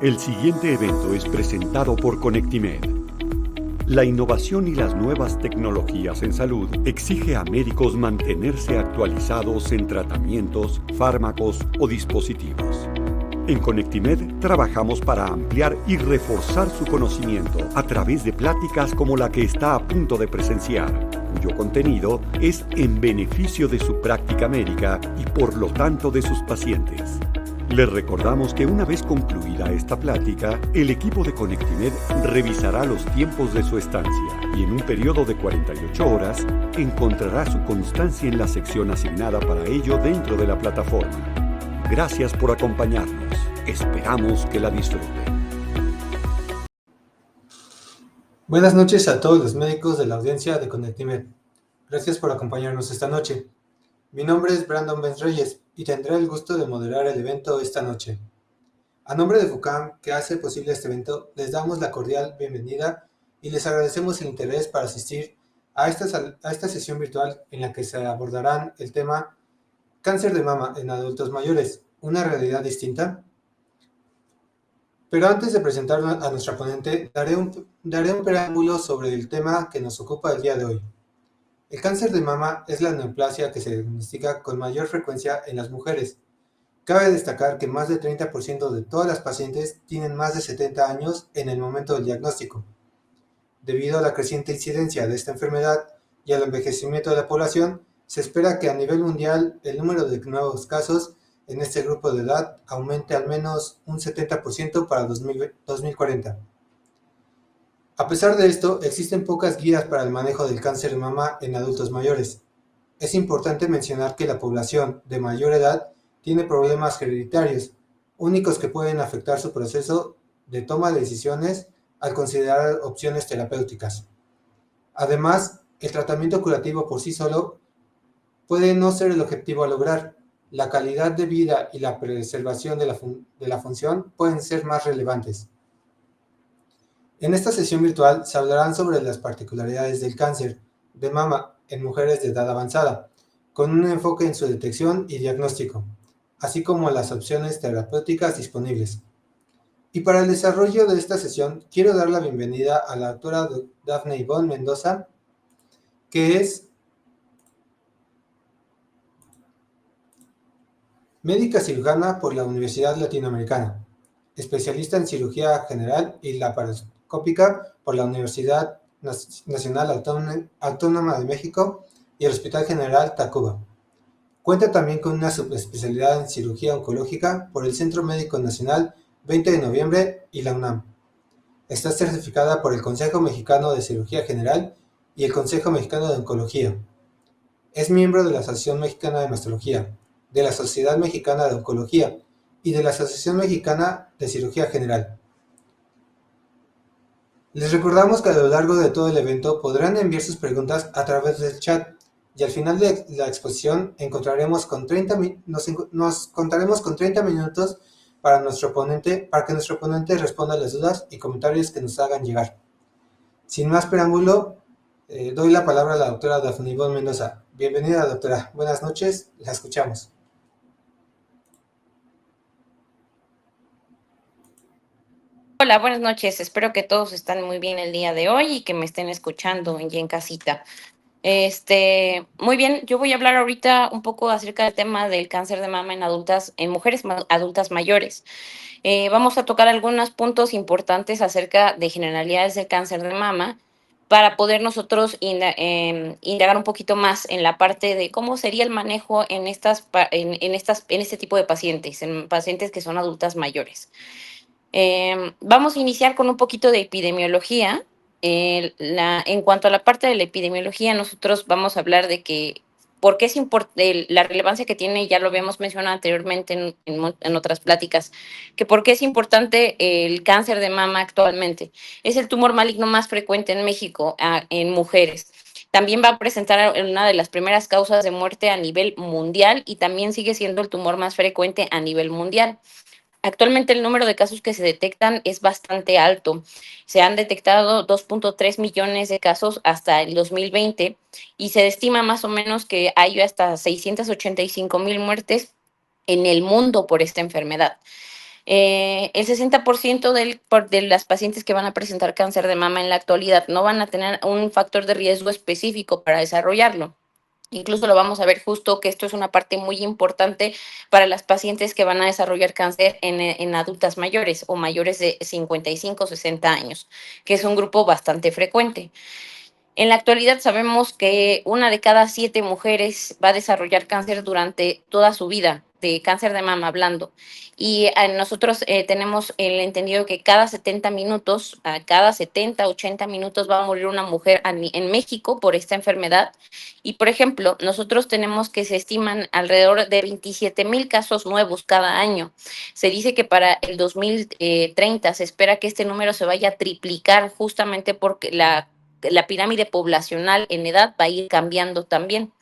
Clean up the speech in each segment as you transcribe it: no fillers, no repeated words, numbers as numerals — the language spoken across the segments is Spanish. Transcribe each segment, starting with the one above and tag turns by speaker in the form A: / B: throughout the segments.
A: El siguiente evento es presentado por Conectimed. La innovación y las nuevas tecnologías en salud exige a médicos mantenerse actualizados en tratamientos, fármacos o dispositivos. En Conectimed trabajamos para ampliar y reforzar su conocimiento a través de pláticas como la que está a punto de presenciar, cuyo contenido es en beneficio de su práctica médica y por lo tanto de sus pacientes. Les recordamos que una vez concluida esta plática, el equipo de Conectimed revisará los tiempos de su estancia y en un periodo de 48 horas encontrará su constancia en la sección asignada para ello dentro de la plataforma. Gracias por acompañarnos. Esperamos que la disfruten.
B: Buenas noches a todos los médicos de la audiencia de Conectimed. Gracias por acompañarnos esta noche. Mi nombre es Brandon Benz Reyes y tendré el gusto de moderar el evento esta noche. A nombre de FUCAM, que hace posible este evento, les damos la cordial bienvenida y les agradecemos el interés para asistir a esta sesión virtual en la que se abordarán el tema Cáncer de mama en adultos mayores, ¿una realidad distinta? Pero antes de presentar a nuestra ponente, daré un preámbulo sobre el tema que nos ocupa el día de hoy. El cáncer de mama es la neoplasia que se diagnostica con mayor frecuencia en las mujeres. Cabe destacar que más del 30% de todas las pacientes tienen más de 70 años en el momento del diagnóstico. Debido a la creciente incidencia de esta enfermedad y al envejecimiento de la población, se espera que a nivel mundial el número de nuevos casos en este grupo de edad aumente al menos un 70% para 2040. A pesar de esto, existen pocas guías para el manejo del cáncer de mama en adultos mayores. Es importante mencionar que la población de mayor edad tiene problemas hereditarios, únicos que pueden afectar su proceso de toma de decisiones al considerar opciones terapéuticas. Además, el tratamiento curativo por sí solo puede no ser el objetivo a lograr. La calidad de vida y la preservación de la función pueden ser más relevantes. En esta sesión virtual se hablarán sobre las particularidades del cáncer de mama en mujeres de edad avanzada, con un enfoque en su detección y diagnóstico, así como las opciones terapéuticas disponibles. Y para el desarrollo de esta sesión, quiero dar la bienvenida a la doctora Dafne Ivonne Mendoza, que es médica cirujana por la Universidad Latinoamericana, especialista en cirugía general y laparoscópica por la Universidad Nacional Autónoma de México y el Hospital General Tacuba. Cuenta también con una subespecialidad en cirugía oncológica por el Centro Médico Nacional 20 de Noviembre y la UNAM. Está certificada por el Consejo Mexicano de Cirugía General y el Consejo Mexicano de Oncología. Es miembro de la Asociación Mexicana de Mastología, de la Sociedad Mexicana de Oncología y de la Asociación Mexicana de Cirugía General. Les recordamos que a lo largo de todo el evento podrán enviar sus preguntas a través del chat y al final de la exposición nos contaremos con 30 minutos para que nuestro ponente responda a las dudas y comentarios que nos hagan llegar. Sin más preámbulo, doy la palabra a la doctora Dafne Ivonne Mendoza. Bienvenida, doctora. Buenas noches, la escuchamos.
C: Hola, buenas noches. Espero que todos estén muy bien el día de hoy y que me estén escuchando y en casita. Muy bien, yo voy a hablar ahorita un poco acerca del tema del cáncer de mama en mujeres adultas mayores. Vamos a tocar algunos puntos importantes acerca de generalidades del cáncer de mama para poder nosotros indagar un poquito más en la parte de cómo sería el manejo en este tipo de pacientes, en pacientes que son adultas mayores. Vamos a iniciar con un poquito de epidemiología. En cuanto a la parte de la epidemiología, nosotros vamos a hablar de que por qué es la relevancia que tiene, ya lo habíamos mencionado anteriormente en otras pláticas, que por qué es importante el cáncer de mama actualmente. Es el tumor maligno más frecuente en México en mujeres. También va a presentar una de las primeras causas de muerte a nivel mundial y también sigue siendo el tumor más frecuente a nivel mundial. Actualmente el número de casos que se detectan es bastante alto. Se han detectado 2.3 millones de casos hasta el 2020 y se estima más o menos que hay hasta 685,000 muertes en el mundo por esta enfermedad. El 60% de las pacientes que van a presentar cáncer de mama en la actualidad no van a tener un factor de riesgo específico para desarrollarlo. Incluso lo vamos a ver justo que esto es una parte muy importante para las pacientes que van a desarrollar cáncer en adultas mayores o mayores de 55 o 60 años, que es un grupo bastante frecuente. En la actualidad sabemos que una de cada 7 mujeres va a desarrollar cáncer durante toda su vida, de cáncer de mama hablando. Y nosotros tenemos el entendido que cada 70 minutos, a cada 70, 80 minutos va a morir una mujer en México por esta enfermedad. Y por ejemplo, nosotros tenemos que se estiman alrededor de 27,000 casos nuevos cada año. Se dice que para el 2030 se espera que este número se vaya a triplicar justamente porque la pirámide poblacional en edad va a ir cambiando también.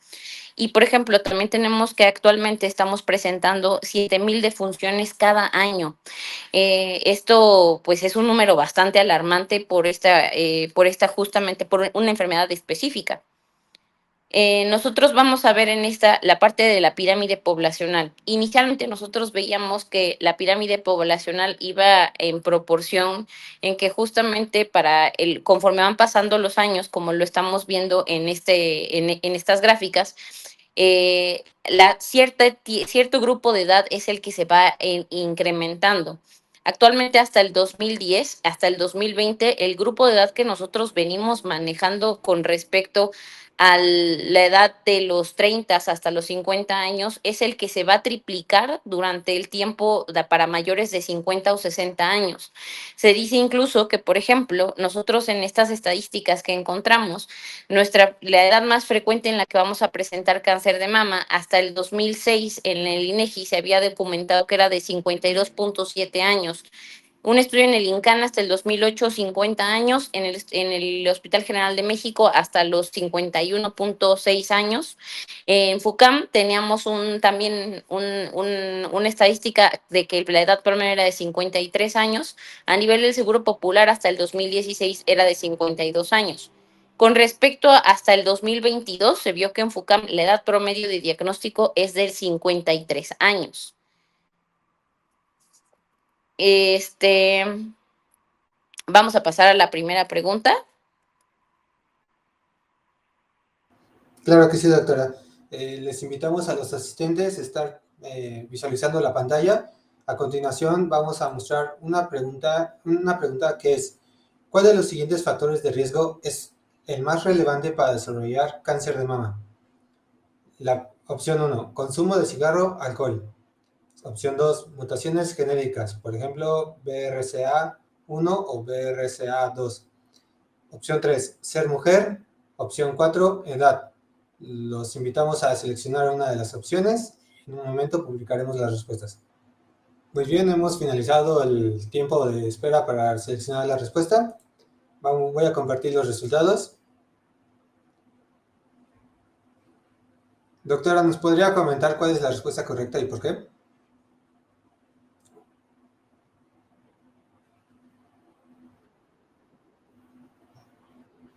C: Y, por ejemplo, también tenemos que actualmente estamos presentando 7,000 defunciones cada año. Esto, pues, es un número bastante alarmante justamente por una enfermedad específica. Nosotros vamos a ver en esta la parte de la pirámide poblacional. Inicialmente nosotros veíamos que la pirámide poblacional iba en proporción en que justamente conforme van pasando los años, como lo estamos viendo en estas gráficas, cierto grupo de edad es el que se va incrementando. Actualmente hasta el 2010, hasta el 2020, el grupo de edad que nosotros venimos manejando con respecto a la edad de los 30 hasta los 50 años es el que se va a triplicar durante el tiempo para mayores de 50 o 60 años. Se dice incluso que, por ejemplo, nosotros en estas estadísticas que encontramos, la edad más frecuente en la que vamos a presentar cáncer de mama hasta el 2006 en el INEGI se había documentado que era de 52,7 años. Un estudio en el INCAN hasta el 2008, 50 años, en el Hospital General de México hasta los 51,6 años. En FUCAM teníamos también una estadística de que la edad promedio era de 53 años. A nivel del Seguro Popular hasta el 2016 era de 52 años. Con respecto a hasta el 2022, se vio que en FUCAM la edad promedio de diagnóstico es de 53 años. Vamos a pasar a la primera pregunta.
B: Claro que sí, doctora. Les invitamos a los asistentes a estar visualizando la pantalla. A continuación vamos a mostrar una pregunta que es: ¿cuál de los siguientes factores de riesgo es el más relevante para desarrollar cáncer de mama? La opción 1, consumo de cigarro, alcohol. Opción 2, mutaciones genéticas, por ejemplo, BRCA1 o BRCA2. Opción 3, ser mujer. Opción 4, edad. Los invitamos a seleccionar una de las opciones. En un momento publicaremos las respuestas. Muy bien, hemos finalizado el tiempo de espera para seleccionar la respuesta. Voy a compartir los resultados. Doctora, ¿nos podría comentar cuál es la respuesta correcta y por qué?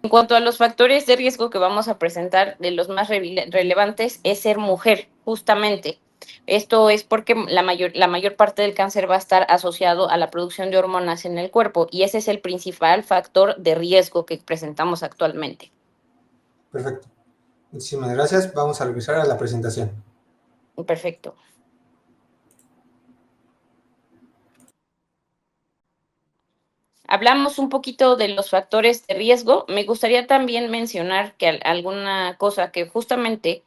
C: En cuanto a los factores de riesgo que vamos a presentar, de los más relevantes es ser mujer, justamente. Esto es porque la mayor parte del cáncer va a estar asociado a la producción de hormonas en el cuerpo y ese es el principal factor de riesgo que presentamos actualmente.
B: Perfecto. Muchísimas gracias. Vamos a regresar a la presentación.
C: Perfecto. Hablamos un poquito de los factores de riesgo. Me gustaría también mencionar que alguna cosa que justamente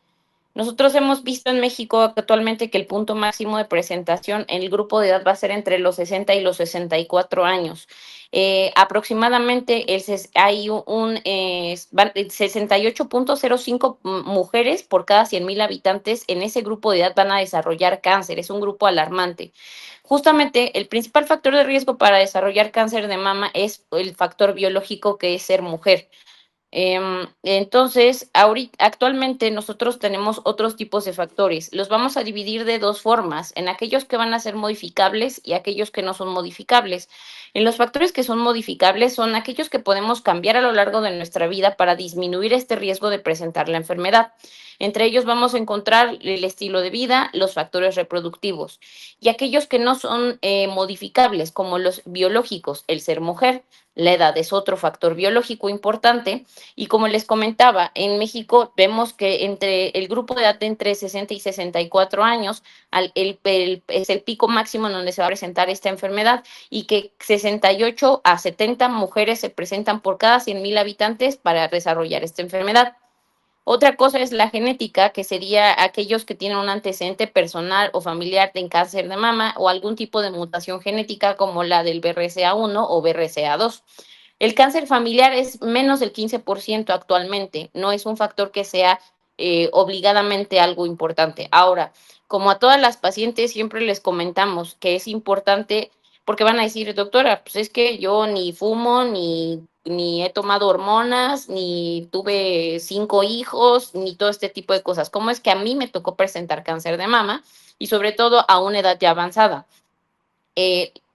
C: nosotros hemos visto en México actualmente que el punto máximo de presentación en el grupo de edad va a ser entre los 60 y los 64 años. Aproximadamente hay 68,05 mujeres por cada 100,000 habitantes en ese grupo de edad van a desarrollar cáncer. Es un grupo alarmante. Justamente el principal factor de riesgo para desarrollar cáncer de mama es el factor biológico que es ser mujer. Entonces, actualmente nosotros tenemos otros tipos de factores. Los vamos a dividir de dos formas, en aquellos que van a ser modificables y aquellos que no son modificables. En los factores que son modificables son aquellos que podemos cambiar a lo largo de nuestra vida para disminuir este riesgo de presentar la enfermedad. Entre ellos vamos a encontrar el estilo de vida, los factores reproductivos y aquellos que no son modificables, como los biológicos, el ser mujer. La edad es otro factor biológico importante y como les comentaba, en México vemos que entre el grupo de edad de entre 60 y 64 años es el pico máximo en donde se va a presentar esta enfermedad y que 68 a 70 mujeres se presentan por cada 100,000 habitantes para desarrollar esta enfermedad. Otra cosa es la genética, que sería aquellos que tienen un antecedente personal o familiar de cáncer de mama o algún tipo de mutación genética como la del BRCA1 o BRCA2. El cáncer familiar es menos del 15% actualmente, no es un factor que sea obligadamente algo importante. Ahora, como a todas las pacientes siempre les comentamos que es importante, porque van a decir, doctora, pues es que yo ni fumo, ni he tomado hormonas, ni tuve 5 hijos, ni todo este tipo de cosas. ¿Cómo es que a mí me tocó presentar cáncer de mama y sobre todo a una edad ya avanzada?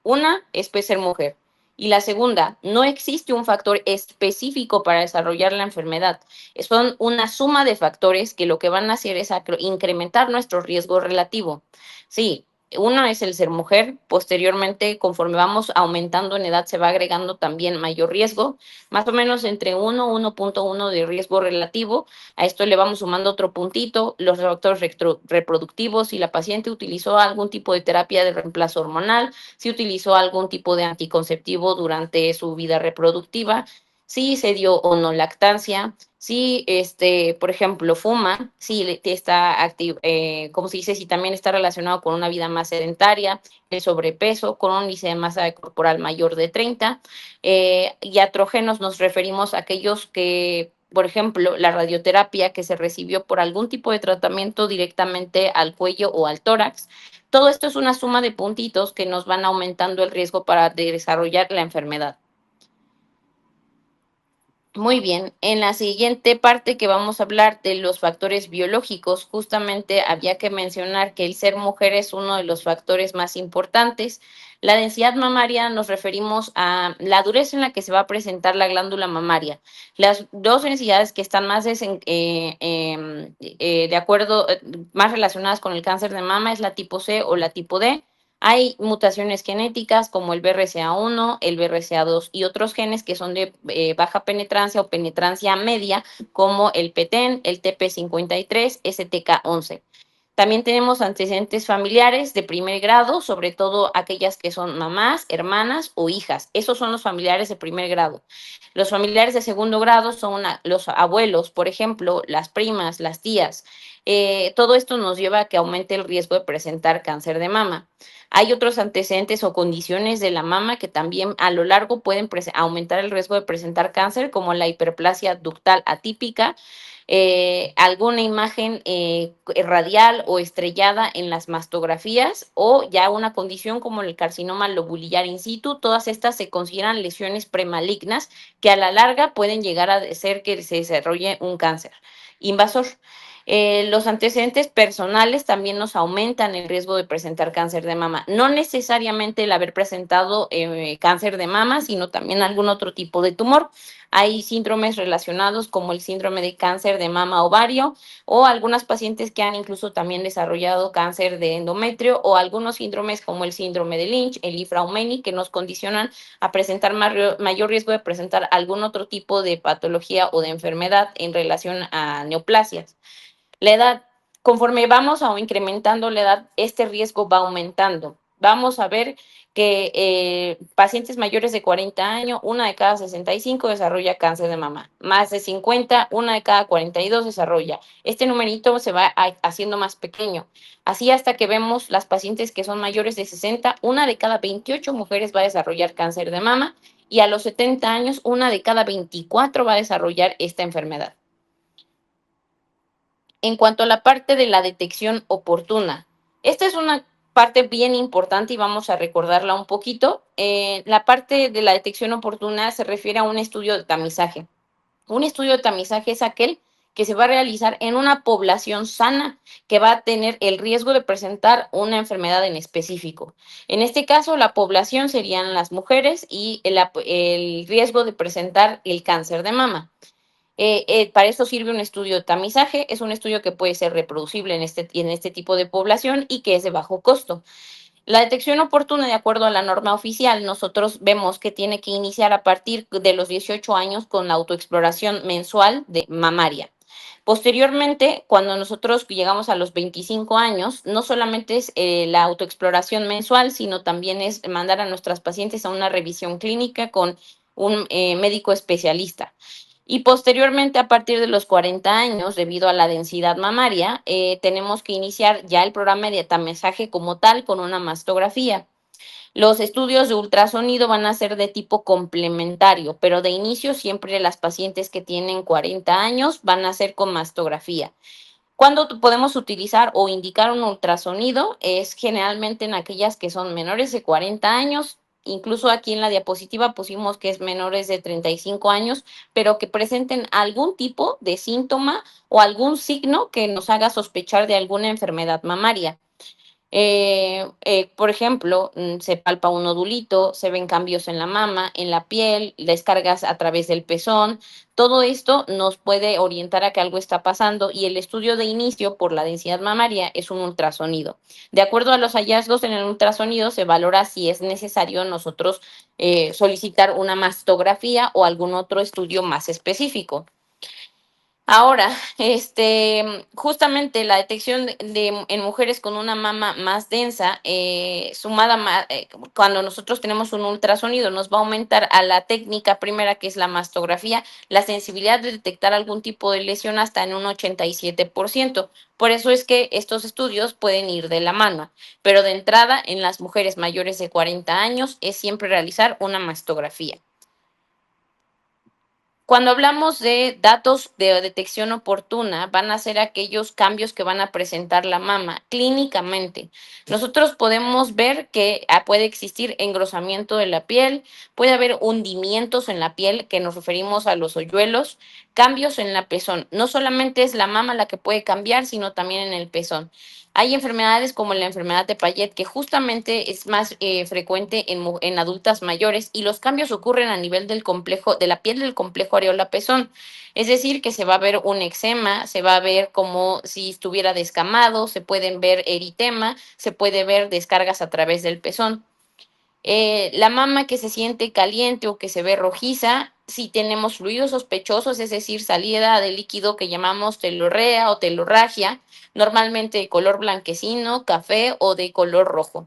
C: Una es pues, ser mujer. Y la segunda, no existe un factor específico para desarrollar la enfermedad. Son una suma de factores que lo que van a hacer es incrementar nuestro riesgo relativo. Sí, uno es el ser mujer. Posteriormente, conforme vamos aumentando en edad, se va agregando también mayor riesgo, más o menos entre 1.1 de riesgo relativo. A esto le vamos sumando otro puntito, los factores reproductivos. Si la paciente utilizó algún tipo de terapia de reemplazo hormonal, si utilizó algún tipo de anticonceptivo durante su vida reproductiva, si se dio o no lactancia, si, por ejemplo, fuma, si está activo, como se dice, si también está relacionado con una vida más sedentaria, el sobrepeso, con un índice de masa corporal mayor de 30, Iatrógenos nos referimos a aquellos que, por ejemplo, la radioterapia que se recibió por algún tipo de tratamiento directamente al cuello o al tórax. Todo esto es una suma de puntitos que nos van aumentando el riesgo para desarrollar la enfermedad. Muy bien, en la siguiente parte que vamos a hablar de los factores biológicos, justamente había que mencionar que el ser mujer es uno de los factores más importantes. La densidad mamaria nos referimos a la dureza en la que se va a presentar la glándula mamaria. Las dos densidades que están más de acuerdo, más relacionadas con el cáncer de mama es la tipo C o la tipo D. Hay mutaciones genéticas como el BRCA1, el BRCA2 y otros genes que son de baja penetrancia o penetrancia media, como el PTEN, el TP53, STK11. También tenemos antecedentes familiares de primer grado, sobre todo aquellas que son mamás, hermanas o hijas. Esos son los familiares de primer grado. Los familiares de segundo grado son los abuelos, por ejemplo, las primas, las tías. Todo esto nos lleva a que aumente el riesgo de presentar cáncer de mama. Hay otros antecedentes o condiciones de la mama que también a lo largo pueden aumentar el riesgo de presentar cáncer, como la hiperplasia ductal atípica, alguna imagen radial o estrellada en las mastografías o ya una condición como el carcinoma lobulillar in situ. Todas estas se consideran lesiones premalignas que a la larga pueden llegar a hacer que se desarrolle un cáncer invasor. Los antecedentes personales también nos aumentan el riesgo de presentar cáncer de mama. No necesariamente el haber presentado cáncer de mama, sino también algún otro tipo de tumor. Hay síndromes relacionados como el síndrome de cáncer de mama ovario o algunas pacientes que han incluso también desarrollado cáncer de endometrio o algunos síndromes como el síndrome de Lynch, el Ifra-Omeni, que nos condicionan a presentar mayor riesgo de presentar algún otro tipo de patología o de enfermedad en relación a neoplasias. La edad, conforme vamos incrementando la edad, este riesgo va aumentando. Vamos a ver que pacientes mayores de 40 años, una de cada 65 desarrolla cáncer de mama. Más de 50, una de cada 42 desarrolla. Este numerito se va haciendo más pequeño. Así hasta que vemos las pacientes que son mayores de 60, una de cada 28 mujeres va a desarrollar cáncer de mama y a los 70 años, una de cada 24 va a desarrollar esta enfermedad. En cuanto a la parte de la detección oportuna, esta es una parte bien importante y vamos a recordarla un poquito. La parte de la detección oportuna se refiere a un estudio de tamizaje. Un estudio de tamizaje es aquel que se va a realizar en una población sana que va a tener el riesgo de presentar una enfermedad en específico. En este caso, la población serían las mujeres y el riesgo de presentar el cáncer de mama. Para eso sirve un estudio de tamizaje, es un estudio que puede ser reproducible en este tipo de población y que es de bajo costo. La detección oportuna, de acuerdo a la norma oficial, nosotros vemos que tiene que iniciar a partir de los 18 años con la autoexploración mensual de mamaria. Posteriormente, cuando nosotros llegamos a los 25 años, no solamente es la autoexploración mensual, sino también es mandar a nuestras pacientes a una revisión clínica con un médico especialista. Y posteriormente, a partir de los 40 años, debido a la densidad mamaria, tenemos que iniciar ya el programa de tamizaje como tal con una mastografía. Los estudios de ultrasonido van a ser de tipo complementario, pero de inicio siempre las pacientes que tienen 40 años van a ser con mastografía. ¿Cuándo podemos utilizar o indicar un ultrasonido? Es generalmente en aquellas que son menores de 40 años, incluso aquí en la diapositiva pusimos que es menores de 35 años, pero que presenten algún tipo de síntoma o algún signo que nos haga sospechar de alguna enfermedad mamaria. Por ejemplo, se palpa un nodulito, se ven cambios en la mama, en la piel, descargas a través del pezón. Todo esto nos puede orientar a que algo está pasando y el estudio de inicio por la densidad mamaria es un ultrasonido. De acuerdo a los hallazgos en el ultrasonido, se valora si es necesario nosotros solicitar una mastografía o algún otro estudio más específico. Ahora, justamente la detección en mujeres con una mama más densa, cuando nosotros tenemos un ultrasonido, nos va a aumentar a la técnica primera, que es la mastografía, la sensibilidad de detectar algún tipo de lesión hasta en un 87%. Por eso es que estos estudios pueden ir de la mano, pero de entrada, en las mujeres mayores de 40 años, es siempre realizar una mastografía. Cuando hablamos de datos de detección oportuna, van a ser aquellos cambios que van a presentar la mama clínicamente. Nosotros podemos ver que puede existir engrosamiento de la piel, puede haber hundimientos en la piel, que nos referimos a los hoyuelos, cambios en la pezón. No solamente es la mama la que puede cambiar, sino también en el pezón. Hay enfermedades como la enfermedad de Payet, que justamente es más frecuente en adultas mayores y los cambios ocurren a nivel del complejo, de la piel del complejo areola-pezón. Es decir, que se va a ver un eczema, se va a ver como si estuviera descamado, se pueden ver eritema, se puede ver descargas a través del pezón. La mama que se siente caliente o que se ve rojiza, si tenemos fluidos sospechosos, es decir, salida de líquido que llamamos telorrea o telorragia, normalmente de color blanquecino, café o de color rojo.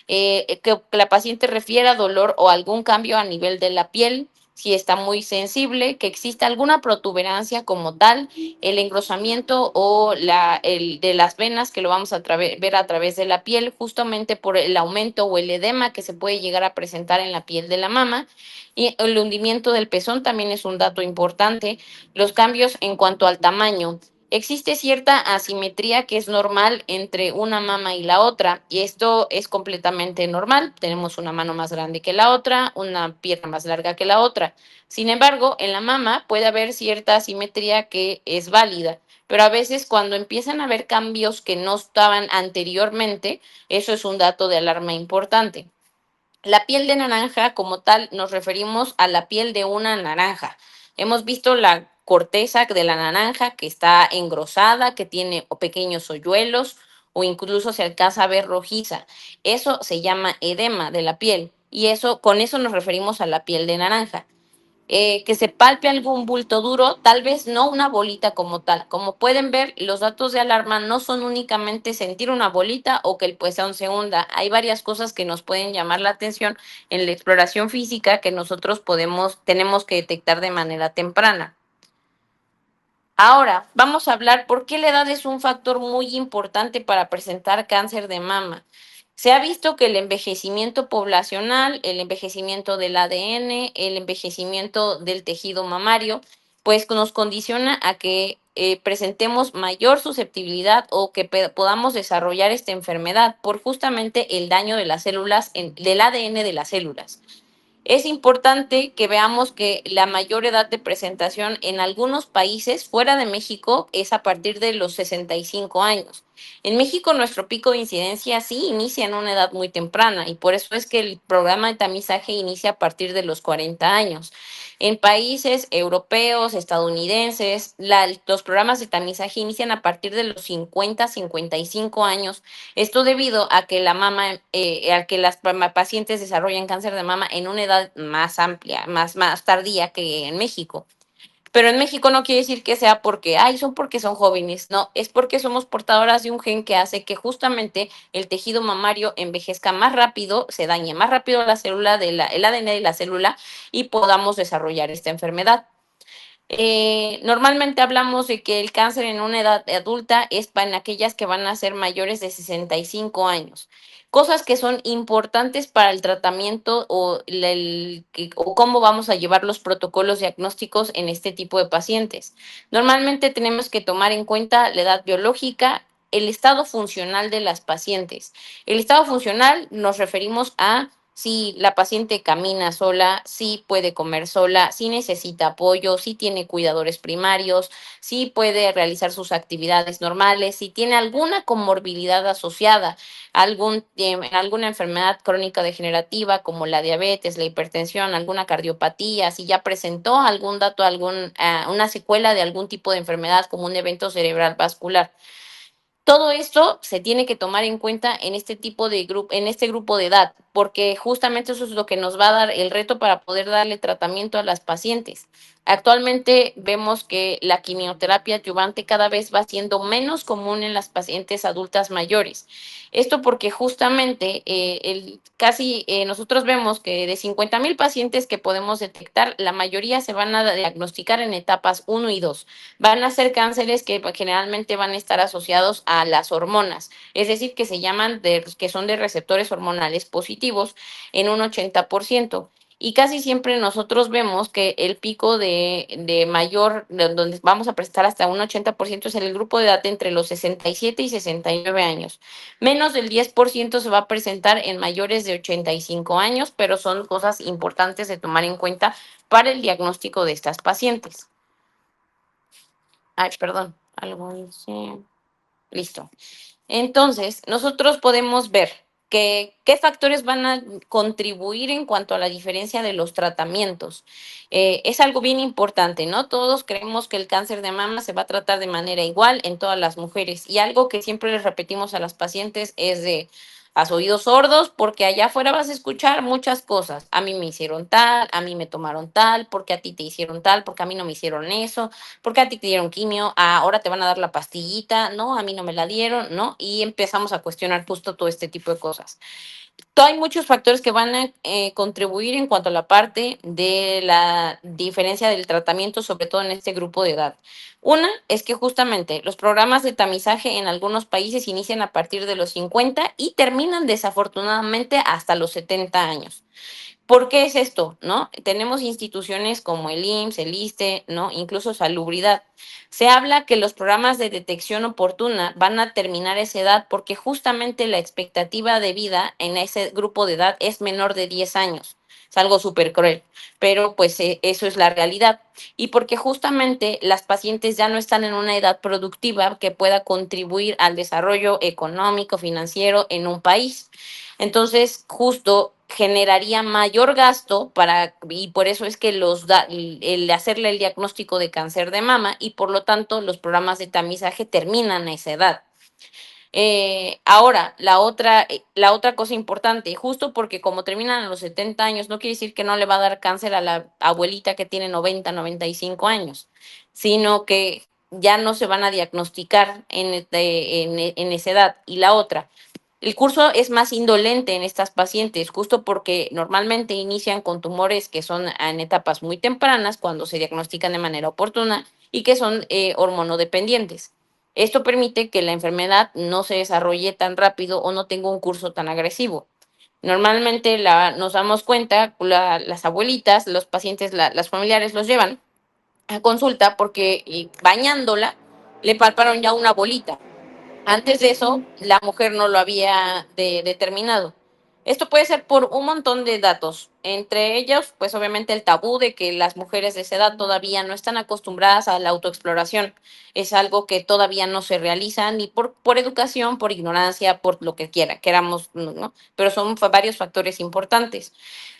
C: Que la paciente refiera dolor o algún cambio a nivel de la piel, si está muy sensible, que exista alguna protuberancia como tal, el engrosamiento o de las venas que lo vamos a ver a través de la piel, justamente por el aumento o el edema que se puede llegar a presentar en la piel de la mama. Y el hundimiento del pezón también es un dato importante. Los cambios en cuanto al tamaño. Existe cierta asimetría que es normal entre una mama y la otra, y esto es completamente normal. Tenemos una mano más grande que la otra, una pierna más larga que la otra. Sin embargo, en la mama puede haber cierta asimetría que es válida, pero a veces cuando empiezan a haber cambios que no estaban anteriormente, eso es un dato de alarma importante. La piel de naranja, como tal, nos referimos a la piel de una naranja. Hemos visto la corteza de la naranja que está engrosada, que tiene pequeños hoyuelos o incluso se alcanza a ver rojiza. Eso se llama edema de la piel y con eso nos referimos a la piel de naranja. Que se palpe algún bulto duro, tal vez no una bolita como tal. Como pueden ver, los datos de alarma no son únicamente sentir una bolita o que el pezón se hunda. Hay varias cosas que nos pueden llamar la atención en la exploración física que nosotros tenemos que detectar de manera temprana. Ahora, vamos a hablar por qué la edad es un factor muy importante para presentar cáncer de mama. Se ha visto que el envejecimiento poblacional, el envejecimiento del ADN, el envejecimiento del tejido mamario, pues nos condiciona a que presentemos mayor susceptibilidad o que podamos desarrollar esta enfermedad por justamente el daño de las células, del ADN de las células. Es importante que veamos que la mayor edad de presentación en algunos países fuera de México es a partir de los 65 años. En México nuestro pico de incidencia sí inicia en una edad muy temprana y por eso es que el programa de tamizaje inicia a partir de los 40 años. En países europeos, estadounidenses, los programas de tamizaje inician a partir de los 50, 55 años. Esto debido a que a que las pacientes desarrollan cáncer de mama en una edad más amplia, más tardía que en México. Pero en México no quiere decir que sea porque son jóvenes, no, es porque somos portadoras de un gen que hace que justamente el tejido mamario envejezca más rápido, se dañe más rápido la célula el ADN de la célula y podamos desarrollar esta enfermedad. Normalmente hablamos de que el cáncer en una edad adulta es para aquellas que van a ser mayores de 65 años. Cosas que son importantes para el tratamiento o cómo vamos a llevar los protocolos diagnósticos en este tipo de pacientes. Normalmente tenemos que tomar en cuenta la edad biológica, el estado funcional de las pacientes. El estado funcional nos referimos a si la paciente camina sola, si puede comer sola, si necesita apoyo, si tiene cuidadores primarios, si puede realizar sus actividades normales, si tiene alguna comorbilidad asociada, alguna enfermedad crónica degenerativa como la diabetes, la hipertensión, alguna cardiopatía, si ya presentó algún dato, una secuela de algún tipo de enfermedad como un evento cerebral vascular. Todo esto se tiene que tomar en cuenta en en este grupo de edad, porque justamente eso es lo que nos va a dar el reto para poder darle tratamiento a las pacientes. Actualmente vemos que la quimioterapia adyuvante cada vez va siendo menos común en las pacientes adultas mayores. Esto porque justamente nosotros vemos que de 50,000 pacientes que podemos detectar, la mayoría se van a diagnosticar en etapas 1 y 2. Van a ser cánceres que generalmente van a estar asociados a las hormonas, es decir, que son de receptores hormonales positivos en un 80%. Y casi siempre nosotros vemos que el pico donde vamos a prestar hasta un 80% es en el grupo de edad entre los 67 y 69 años. Menos del 10% se va a presentar en mayores de 85 años, pero son cosas importantes de tomar en cuenta para el diagnóstico de estas pacientes. Ay, perdón, algo dice. Listo. Entonces, nosotros podemos ver qué factores van a contribuir en cuanto a la diferencia de los tratamientos. Es algo bien importante, ¿no? Todos creemos que el cáncer de mama se va a tratar de manera igual en todas las mujeres y algo que siempre les repetimos a las pacientes es de haz oídos sordos porque allá afuera vas a escuchar muchas cosas. A mí me hicieron tal, a mí me tomaron tal, porque a ti te hicieron tal, porque a mí no me hicieron eso, porque a ti te dieron quimio, ahora te van a dar la pastillita, no, a mí no me la dieron, ¿no? Y empezamos a cuestionar justo todo este tipo de cosas. Hay muchos factores que van a contribuir en cuanto a la parte de la diferencia del tratamiento, sobre todo en este grupo de edad. Una es que justamente los programas de tamizaje en algunos países inician a partir de los 50 y terminan desafortunadamente hasta los 70 años. ¿Por qué es esto? ¿No? Tenemos instituciones como el IMSS, el ISSSTE, ¿no? Incluso Salubridad. Se habla que los programas de detección oportuna van a terminar a esa edad porque justamente la expectativa de vida en ese grupo de edad es menor de 10 años. Es algo súper cruel, pero pues eso es la realidad. Y porque justamente las pacientes ya no están en una edad productiva que pueda contribuir al desarrollo económico, financiero en un país. Entonces, justo generaría mayor gasto y por eso es que el hacerle el diagnóstico de cáncer de mama y por lo tanto los programas de tamizaje terminan a esa edad. Ahora, la otra cosa importante, justo porque como terminan a los 70 años, no quiere decir que no le va a dar cáncer a la abuelita que tiene 90, 95 años, sino que ya no se van a diagnosticar en esa edad. Y la otra, el curso es más indolente en estas pacientes, justo porque normalmente inician con tumores que son en etapas muy tempranas, cuando se diagnostican de manera oportuna y que son hormonodependientes. Esto permite que la enfermedad no se desarrolle tan rápido o no tenga un curso tan agresivo. Normalmente nos damos cuenta, las abuelitas, los pacientes, las familiares los llevan a consulta porque bañándola le palparon ya una bolita. Antes de eso, la mujer no lo había determinado. Esto puede ser por un montón de datos, entre ellos, pues obviamente el tabú de que las mujeres de esa edad todavía no están acostumbradas a la autoexploración. Es algo que todavía no se realiza ni por educación, por ignorancia, por lo que quiera, queramos, ¿no? Pero son varios factores importantes.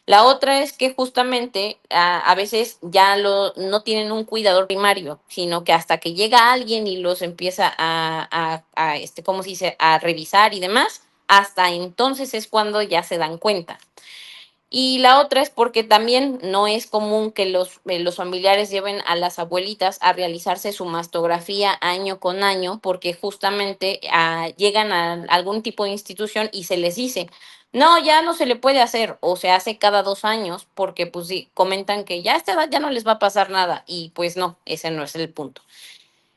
C: La otra es que justamente a veces ya no tienen un cuidador primario, sino que hasta que llega alguien y los empieza ¿cómo se dice?, a revisar y demás, hasta entonces es cuando ya se dan cuenta. Y la otra es porque también no es común que los familiares lleven a las abuelitas a realizarse su mastografía año con año, porque justamente llegan a algún tipo de institución y se les dice, no, ya no se le puede hacer, o se hace cada 2 años, porque pues sí, comentan que ya a esta edad ya no les va a pasar nada, y pues no, ese no es el punto.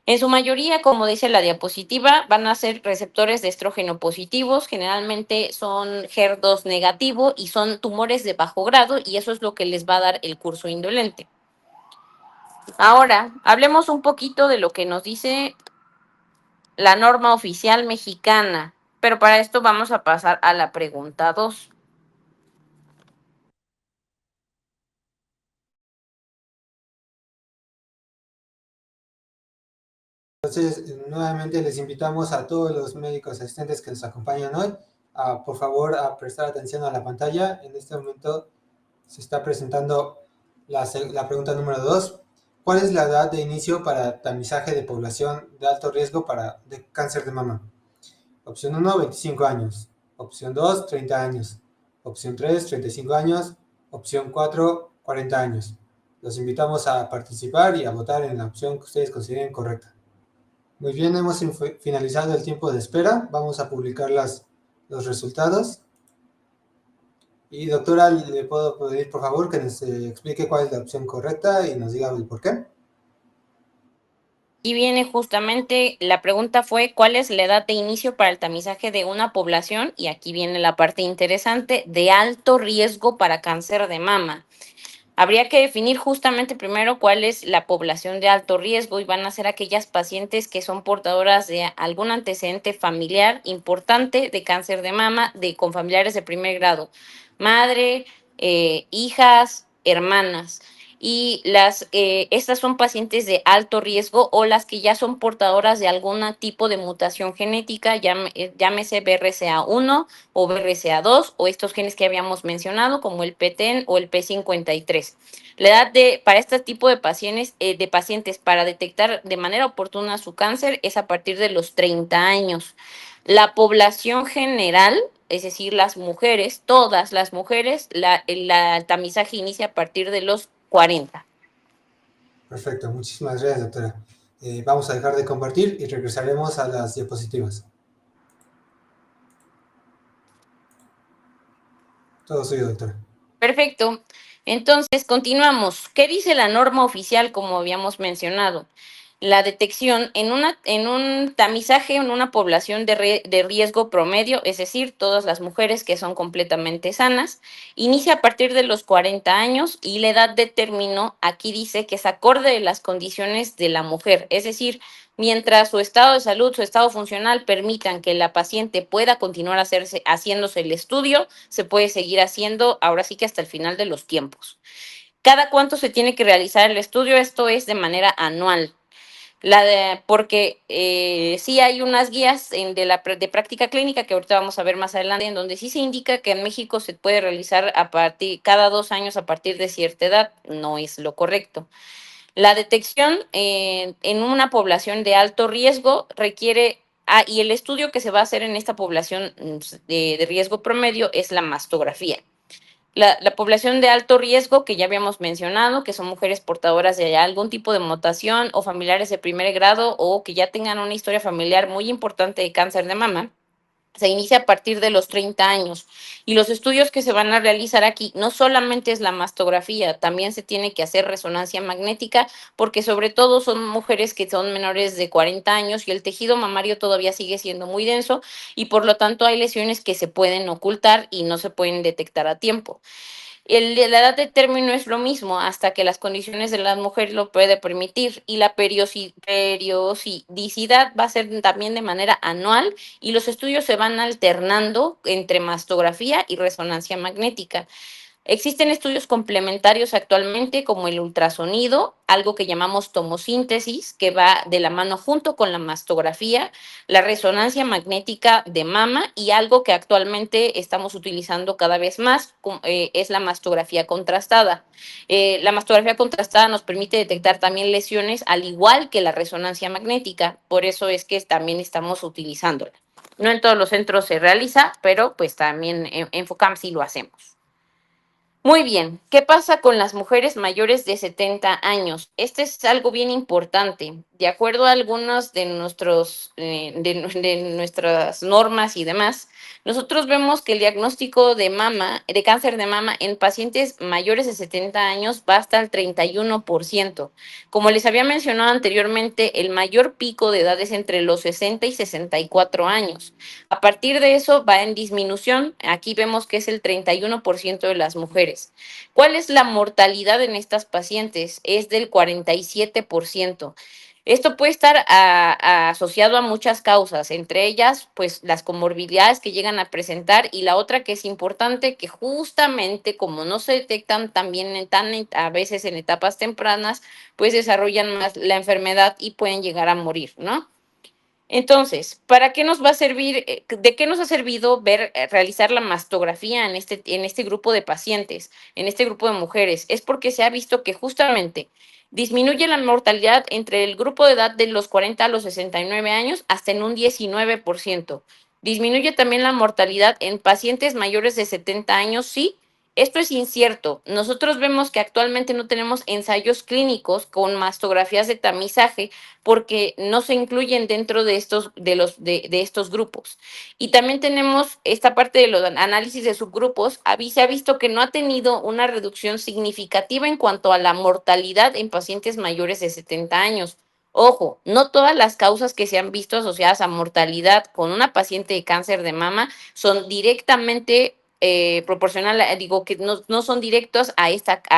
C: En su mayoría, como dice la diapositiva, van a ser receptores de estrógeno positivos, generalmente son HER2 negativo y son tumores de bajo grado y eso es lo que les va a dar el curso indolente. Ahora, hablemos un poquito de lo que nos dice la norma oficial mexicana, pero para esto vamos a pasar a la pregunta 2.
B: Entonces, nuevamente les invitamos a todos los médicos asistentes que nos acompañan hoy a, por favor, a prestar atención a la pantalla. En este momento se está presentando la pregunta número 2. ¿Cuál es la edad de inicio para tamizaje de población de alto riesgo de cáncer de mama? Opción 1, 25 años. Opción 2, 30 años. Opción 3, 35 años. Opción 4, 40 años. Los invitamos a participar y a votar en la opción que ustedes consideren correcta. Muy bien, hemos finalizado el tiempo de espera. Vamos a publicar los resultados. Y doctora, ¿le puedo pedir por favor que nos explique cuál es la opción correcta y nos diga el por qué?
C: Y viene justamente, la pregunta fue, ¿cuál es la edad de inicio para el tamizaje de una población? Y aquí viene la parte interesante, de alto riesgo para cáncer de mama. Habría que definir justamente primero cuál es la población de alto riesgo y van a ser aquellas pacientes que son portadoras de algún antecedente familiar importante de cáncer de mama con familiares de primer grado, madre, hijas, hermanas. Y estas son pacientes de alto riesgo o las que ya son portadoras de algún tipo de mutación genética, llámese BRCA1 o BRCA2 o estos genes que habíamos mencionado como el PTEN o el P53. La edad para este tipo de pacientes para detectar de manera oportuna su cáncer es a partir de los 30 años. La población general, es decir, las mujeres, todas las mujeres, el tamizaje inicia a partir de los 40.
B: Perfecto, muchísimas gracias, doctora. Vamos a dejar de compartir y regresaremos a las diapositivas. Todo suyo, doctora.
C: Perfecto. Entonces, continuamos. ¿Qué dice la norma oficial, como habíamos mencionado? La detección en un tamizaje en una población de riesgo promedio, es decir, todas las mujeres que son completamente sanas, inicia a partir de los 40 años y la edad de término aquí dice que es acorde de las condiciones de la mujer, es decir, mientras su estado de salud, su estado funcional permitan que la paciente pueda continuar haciéndose el estudio, se puede seguir haciendo ahora sí que hasta el final de los tiempos. ¿Cada cuánto se tiene que realizar el estudio? Esto es de manera anual. Porque sí hay unas guías de práctica clínica que ahorita vamos a ver más adelante, en donde sí se indica que en México se puede realizar cada 2 años a partir de cierta edad. No es lo correcto. La detección en una población de alto riesgo requiere, y el estudio que se va a hacer en esta población de riesgo promedio es la mastografía. La población de alto riesgo, que ya habíamos mencionado, que son mujeres portadoras de algún tipo de mutación o familiares de primer grado o que ya tengan una historia familiar muy importante de cáncer de mama, se inicia a partir de los 30 años. Y los estudios que se van a realizar aquí no solamente es la mastografía, también se tiene que hacer resonancia magnética, porque sobre todo son mujeres que son menores de 40 años y el tejido mamario todavía sigue siendo muy denso y por lo tanto hay lesiones que se pueden ocultar y no se pueden detectar a tiempo. La edad de término es lo mismo hasta que las condiciones de las mujeres lo puede permitir y la periodicidad va a ser también de manera anual y los estudios se van alternando entre mastografía y resonancia magnética. Existen estudios complementarios actualmente como el ultrasonido, algo que llamamos tomosíntesis, que va de la mano junto con la mastografía, la resonancia magnética de mama y algo que actualmente estamos utilizando cada vez más es la mastografía contrastada. La mastografía contrastada nos permite detectar también lesiones al igual que la resonancia magnética, por eso es que también estamos utilizándola. No en todos los centros se realiza, pero pues también en FOCAM sí lo hacemos. Muy bien, ¿qué pasa con las mujeres mayores de 70 años? Este es algo bien importante. De acuerdo a algunos de nuestras normas y demás, nosotros vemos que el diagnóstico de mama, de cáncer de mama en pacientes mayores de 70 años va hasta el 31%. Como les había mencionado anteriormente, el mayor pico de edad es entre los 60 y 64 años. A partir de eso va en disminución. Aquí vemos que es el 31% de las mujeres. ¿Cuál es la mortalidad en estas pacientes? Es del 47%. Esto puede estar asociado a muchas causas, entre ellas, pues las comorbilidades que llegan a presentar y la otra que es importante, que justamente como no se detectan también a veces en etapas tempranas, pues desarrollan más la enfermedad y pueden llegar a morir, ¿no? Entonces, ¿para qué nos va a servir? ¿De qué nos ha servido realizar la mastografía en este grupo de pacientes, en este grupo de mujeres? Es porque se ha visto que justamente disminuye la mortalidad entre el grupo de edad de los 40 a los 69 años hasta en un 19%. Disminuye también la mortalidad en pacientes mayores de 70 años, sí. Esto es incierto. Nosotros vemos que actualmente no tenemos ensayos clínicos con mastografías de tamizaje porque no se incluyen dentro de estos grupos. Y también tenemos esta parte de los análisis de subgrupos. Se ha visto que no ha tenido una reducción significativa en cuanto a la mortalidad en pacientes mayores de 70 años. Ojo, no todas las causas que se han visto asociadas a mortalidad con una paciente de cáncer de mama son directamente proporcional, digo que no son directos a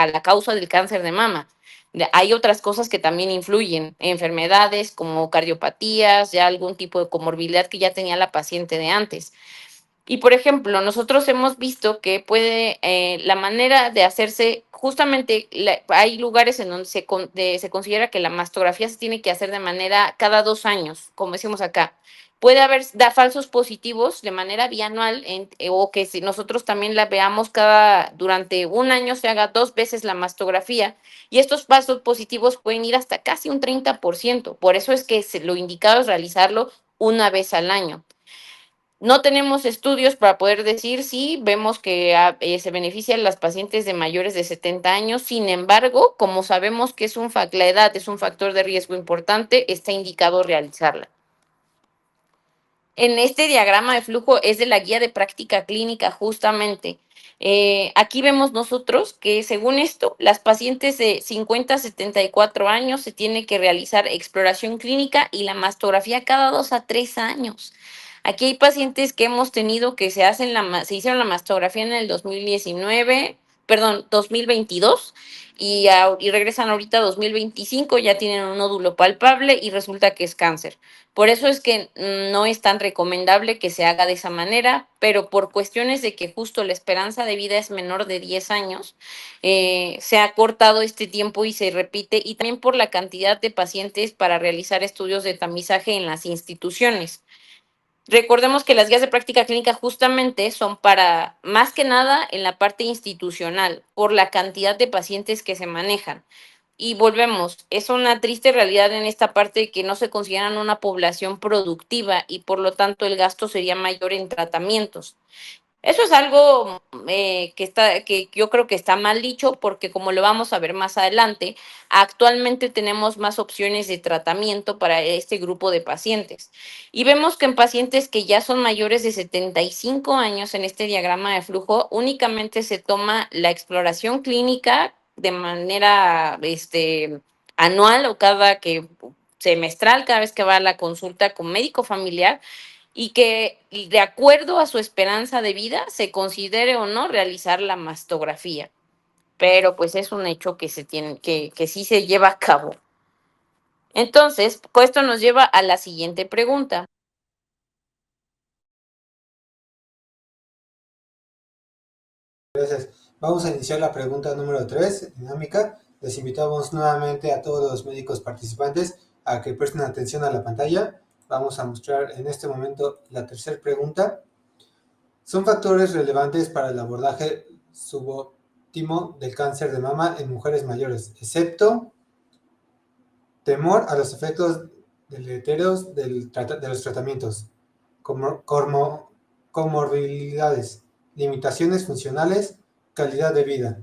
C: la causa del cáncer de mama. Hay otras cosas que también influyen, enfermedades como cardiopatías, ya algún tipo de comorbilidad que ya tenía la paciente de antes. Y por ejemplo, nosotros hemos visto que la manera de hacerse, justamente hay lugares en donde se considera que la mastografía se tiene que hacer de manera cada 2 años, como decimos acá. Puede haber falsos positivos de manera bianual o que si nosotros también la veamos durante un año se haga 2 veces la mastografía y estos falsos positivos pueden ir hasta casi un 30%. Por eso es que lo indicado es realizarlo una vez al año. No tenemos estudios para poder decir si vemos que se benefician las pacientes de mayores de 70 años. Sin embargo, como sabemos que la edad es un factor de riesgo importante, está indicado realizarla. En este diagrama de flujo es de la guía de práctica clínica justamente. Aquí vemos nosotros que según esto, las pacientes de 50 a 74 años se tiene que realizar exploración clínica y la mastografía cada 2 a 3 años. Aquí hay pacientes que hemos tenido que se hicieron la mastografía en el 2022 y regresan ahorita a 2025, ya tienen un nódulo palpable y resulta que es cáncer. Por eso es que no es tan recomendable que se haga de esa manera, pero por cuestiones de que justo la esperanza de vida es menor de 10 años, se ha cortado este tiempo y se repite, y también por la cantidad de pacientes para realizar estudios de tamizaje en las instituciones. Recordemos que las guías de práctica clínica justamente son para, más que nada, en la parte institucional, por la cantidad de pacientes que se manejan. Y volvemos, es una triste realidad en esta parte que no se consideran una población productiva y por lo tanto el gasto sería mayor en tratamientos. Eso es algo que yo creo que está mal dicho porque como lo vamos a ver más adelante, actualmente tenemos más opciones de tratamiento para este grupo de pacientes. Y vemos que en pacientes que ya son mayores de 75 años en este diagrama de flujo, únicamente se toma la exploración clínica de manera anual o semestral, cada vez que va a la consulta con médico familiar y que de acuerdo a su esperanza de vida se considere o no realizar la mastografía. pero pues es un hecho que se tiene, que sí se lleva a cabo. Entonces, esto nos lleva a la siguiente pregunta.
B: Gracias. Vamos a iniciar la pregunta número 3, dinámica. Les invitamos nuevamente a todos los médicos participantes a que presten atención a la pantalla. Vamos a mostrar en este momento la tercera pregunta. Son factores relevantes para el abordaje subóptimo del cáncer de mama en mujeres mayores, excepto temor a los efectos deletéreos de los tratamientos, comorbilidades, limitaciones funcionales, calidad de vida.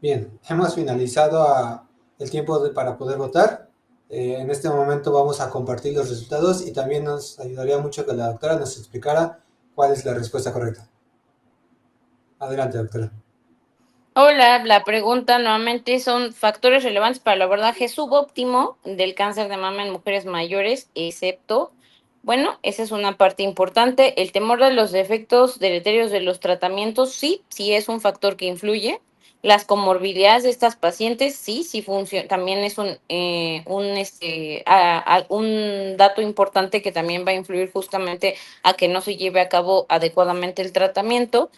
B: Bien, hemos finalizado el tiempo para poder votar. En este momento vamos a compartir los resultados y también nos ayudaría mucho que la doctora nos explicara cuál es la respuesta correcta. Adelante, doctora.
C: Hola, la pregunta nuevamente son factores relevantes para el abordaje subóptimo del cáncer de mama en mujeres mayores, excepto, bueno, esa es una parte importante. El temor a los efectos deleterios de los tratamientos, sí, sí es un factor que influye. Las comorbilidades de estas pacientes, sí, sí funciona. También es un dato importante que también va a influir justamente a que no se lleve a cabo adecuadamente el tratamiento.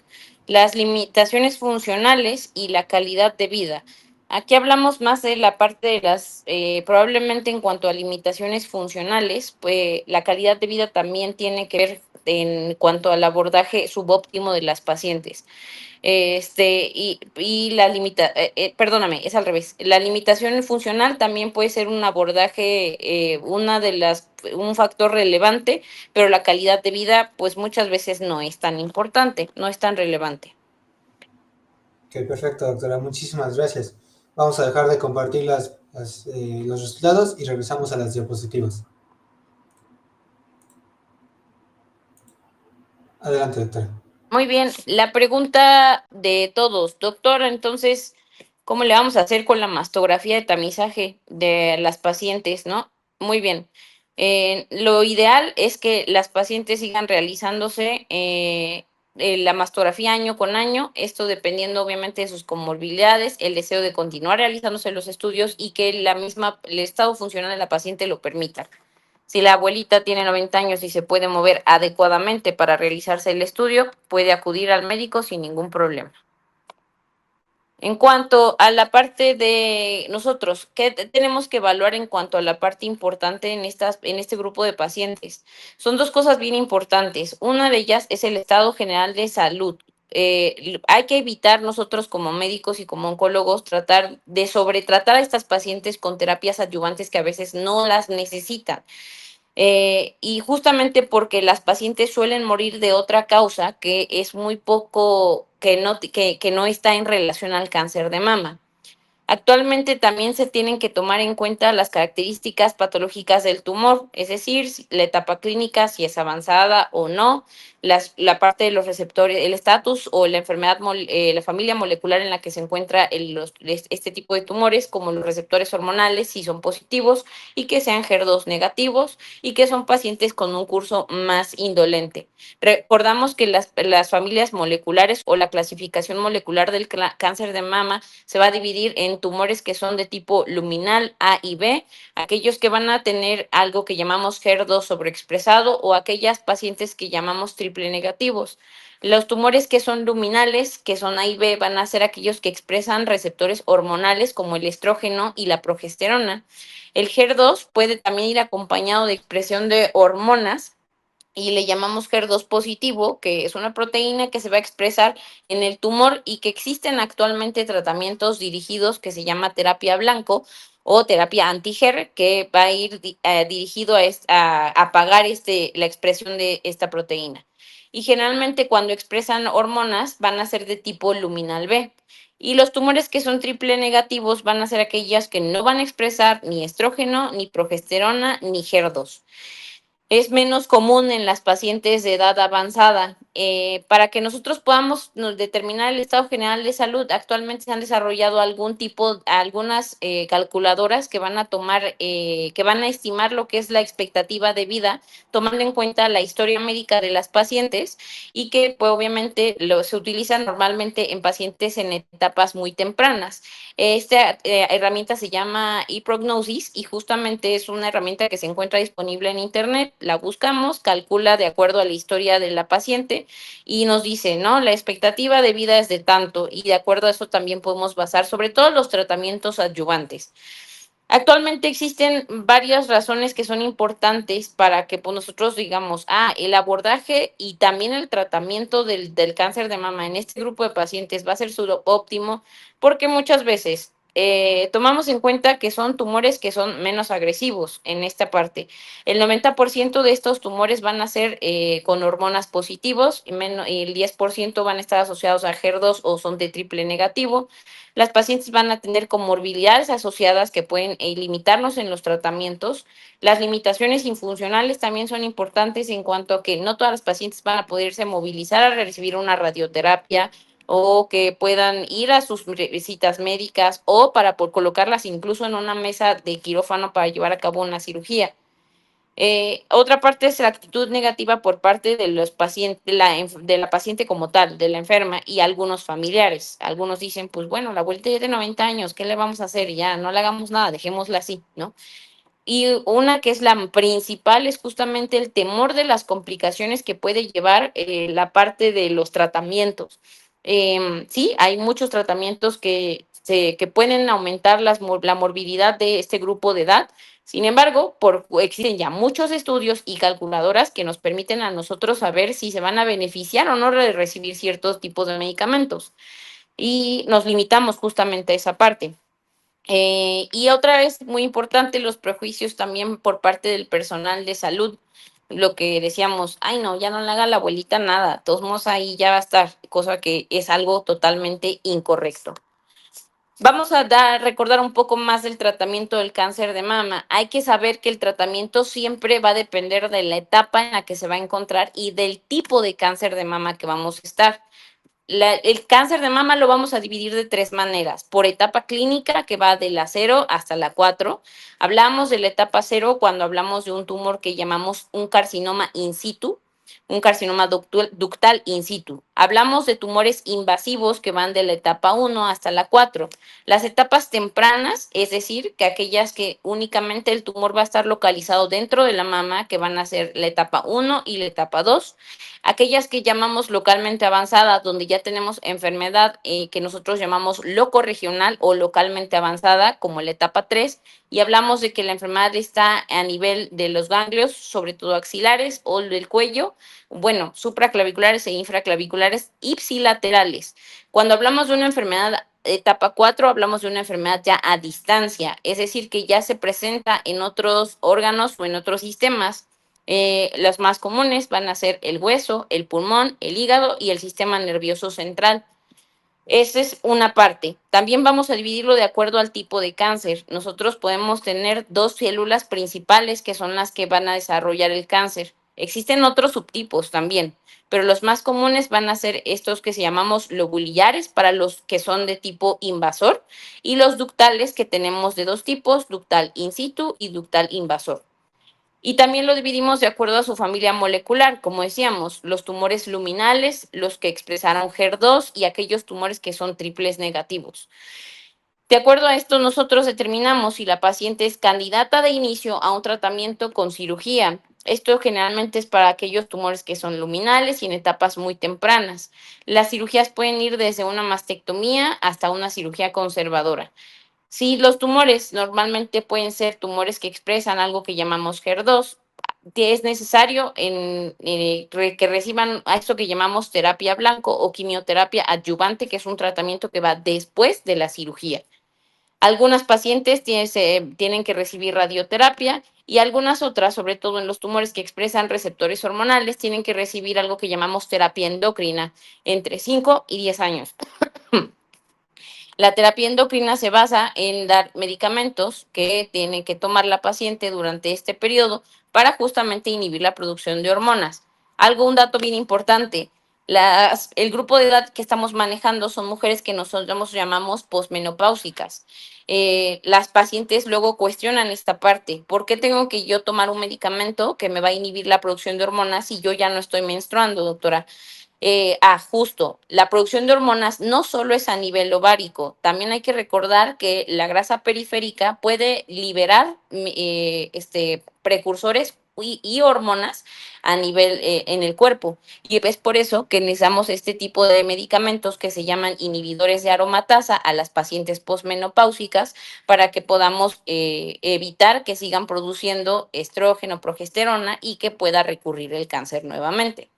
C: Las limitaciones funcionales y la calidad de vida. Aquí hablamos más de la parte de probablemente en cuanto a limitaciones funcionales, pues la calidad de vida también tiene que ver en cuanto al abordaje subóptimo de las pacientes. Perdóname, es al revés. La limitación funcional también puede ser un abordaje, un factor relevante, pero la calidad de vida, pues muchas veces no es tan importante, no es tan relevante.
B: Ok, perfecto, doctora. Muchísimas gracias. Vamos a dejar de compartir los resultados y regresamos a las diapositivas. Adelante, doctora.
C: Muy bien, la pregunta de todos, doctora, entonces, ¿cómo le vamos a hacer con la mastografía de tamizaje de las pacientes, no? Muy bien. Lo ideal es que las pacientes sigan realizándose la mastografía año con año, esto dependiendo obviamente de sus comorbilidades, el deseo de continuar realizándose los estudios y que el estado funcional de la paciente lo permita. Si la abuelita tiene 90 años y se puede mover adecuadamente para realizarse el estudio, puede acudir al médico sin ningún problema. En cuanto a la parte de nosotros, ¿qué tenemos que evaluar en cuanto a la parte importante en este grupo de pacientes? Son dos cosas bien importantes. Una de ellas es el estado general de salud. Hay que evitar nosotros como médicos y como oncólogos tratar de sobretratar a estas pacientes con terapias adyuvantes que a veces no las necesitan. Y justamente porque las pacientes suelen morir de otra causa que es muy poco, que no está en relación al cáncer de mama. Actualmente también se tienen que tomar en cuenta las características patológicas del tumor, es decir, la etapa clínica, si es avanzada o no, la parte de los receptores, el estatus o la enfermedad, la familia molecular en la que se encuentra este tipo de tumores, como los receptores hormonales, si son positivos y que sean HER2 negativos y que son pacientes con un curso más indolente. Recordamos que las familias moleculares o la clasificación molecular del cáncer de mama se va a dividir en tumores que son de tipo luminal A y B, aquellos que van a tener algo que llamamos HER2 sobreexpresado o aquellas pacientes que llamamos triple negativos. Los tumores que son luminales, que son A y B, van a ser aquellos que expresan receptores hormonales como el estrógeno y la progesterona. El HER2 puede también ir acompañado de expresión de hormonas y le llamamos HER2 positivo, que es una proteína que se va a expresar en el tumor y que existen actualmente tratamientos dirigidos que se llama terapia blanco o terapia anti-HER, que va a ir dirigido a apagar la expresión de esta proteína. Y generalmente cuando expresan hormonas van a ser de tipo luminal B. Y los tumores que son triple negativos van a ser aquellas que no van a expresar ni estrógeno, ni progesterona, ni HER2. Es menos común en las pacientes de edad avanzada. para que nosotros podamos determinar el estado general de salud. Actualmente se han desarrollado algunas calculadoras que van a tomar, que van a estimar lo que es la expectativa de vida, tomando en cuenta la historia médica de las pacientes y que pues, obviamente se utilizan normalmente en pacientes en etapas muy tempranas. Esta herramienta se llama ePrognosis y justamente es una herramienta que se encuentra disponible en Internet. La buscamos, calcula de acuerdo a la historia de la paciente y nos dice, ¿no? La expectativa de vida es de tanto y de acuerdo a eso también podemos basar sobre todo los tratamientos adyuvantes. Actualmente existen varias razones que son importantes para que pues, nosotros digamos, el abordaje y también el tratamiento del cáncer de mama en este grupo de pacientes va a ser óptimo porque muchas veces tomamos en cuenta que son tumores que son menos agresivos en esta parte. El 90% de estos tumores van a ser con hormonas positivos y el 10% van a estar asociados a HER2 o son de triple negativo. Las pacientes van a tener comorbilidades asociadas que pueden limitarnos en los tratamientos. Las limitaciones infuncionales también son importantes en cuanto a que no todas las pacientes van a poderse movilizar a recibir una radioterapia o que puedan ir a sus citas médicas o para colocarlas incluso en una mesa de quirófano para llevar a cabo una cirugía. Otra parte es la actitud negativa por parte de los pacientes, de la paciente como tal, de la enferma y algunos familiares. Algunos dicen, pues bueno, la abuelita ya de 90 años, ¿qué le vamos a hacer? Ya no le hagamos nada, dejémosla así, ¿no? Y una que es la principal es justamente el temor de las complicaciones que puede llevar la parte de los tratamientos. Sí, hay muchos tratamientos que pueden aumentar la morbilidad de este grupo de edad. Sin embargo, existen ya muchos estudios y calculadoras que nos permiten a nosotros saber si se van a beneficiar o no de recibir ciertos tipos de medicamentos. Y nos limitamos justamente a esa parte. Y otra vez, muy importante, los prejuicios también por parte del personal de salud. Lo que decíamos, ay no, ya no le haga a la abuelita nada, de todos modos ahí ya va a estar, cosa que es algo totalmente incorrecto. Vamos a recordar un poco más del tratamiento del cáncer de mama. Hay que saber que el tratamiento siempre va a depender de la etapa en la que se va a encontrar y del tipo de cáncer de mama que vamos a estar. El cáncer de mama lo vamos a dividir de tres maneras. Por etapa clínica, que va de la 0 hasta la 4. Hablamos de la etapa 0 cuando hablamos de un tumor que llamamos un carcinoma in situ, un carcinoma ductal in situ. Hablamos de tumores invasivos que van de la etapa 1 hasta la 4. Las etapas tempranas, es decir, que aquellas que únicamente el tumor va a estar localizado dentro de la mama, que van a ser la etapa 1 y la etapa 2. Aquellas que llamamos localmente avanzadas, donde ya tenemos enfermedad que nosotros llamamos locorregional o localmente avanzada, como la etapa 3, y hablamos de que la enfermedad está a nivel de los ganglios, sobre todo axilares o del cuello, bueno, supraclaviculares e infraclaviculares ipsilaterales. Cuando hablamos de una enfermedad etapa 4, hablamos de una enfermedad ya a distancia, es decir, que ya se presenta en otros órganos o en otros sistemas. Las más comunes van a ser el hueso, el pulmón, el hígado y el sistema nervioso central. Esa es una parte. También vamos a dividirlo de acuerdo al tipo de cáncer. Nosotros podemos tener dos células principales que son las que van a desarrollar el cáncer. Existen otros subtipos también, pero los más comunes van a ser estos que se llamamos lobulillares para los que son de tipo invasor y los ductales que tenemos de dos tipos, ductal in situ y ductal invasor. Y también lo dividimos de acuerdo a su familia molecular, como decíamos, los tumores luminales, los que expresaron HER2 y aquellos tumores que son triples negativos. De acuerdo a esto, nosotros determinamos si la paciente es candidata de inicio a un tratamiento con cirugía. Esto generalmente es para aquellos tumores que son luminales y en etapas muy tempranas. Las cirugías pueden ir desde una mastectomía hasta una cirugía conservadora. Sí, los tumores normalmente pueden ser tumores que expresan algo que llamamos HER2. Es necesario que reciban a esto que llamamos terapia blanco o quimioterapia adyuvante, que es un tratamiento que va después de la cirugía. Algunas pacientes tienen que recibir radioterapia y algunas otras, sobre todo en los tumores que expresan receptores hormonales, tienen que recibir algo que llamamos terapia endocrina entre 5 y 10 años. La terapia endocrina se basa en dar medicamentos que tiene que tomar la paciente durante este periodo para justamente inhibir la producción de hormonas. Un dato bien importante, El grupo de edad que estamos manejando son mujeres que nosotros llamamos posmenopáusicas. Las pacientes luego cuestionan esta parte. ¿Por qué tengo que yo tomar un medicamento que me va a inhibir la producción de hormonas si yo ya no estoy menstruando, doctora? Justo, la producción de hormonas no solo es a nivel ovárico, también hay que recordar que la grasa periférica puede liberar precursores y hormonas a nivel en el cuerpo. Y es por eso que necesitamos este tipo de medicamentos que se llaman inhibidores de aromatasa a las pacientes posmenopáusicas para que podamos evitar que sigan produciendo estrógeno, progesterona y que pueda recurrir el cáncer nuevamente.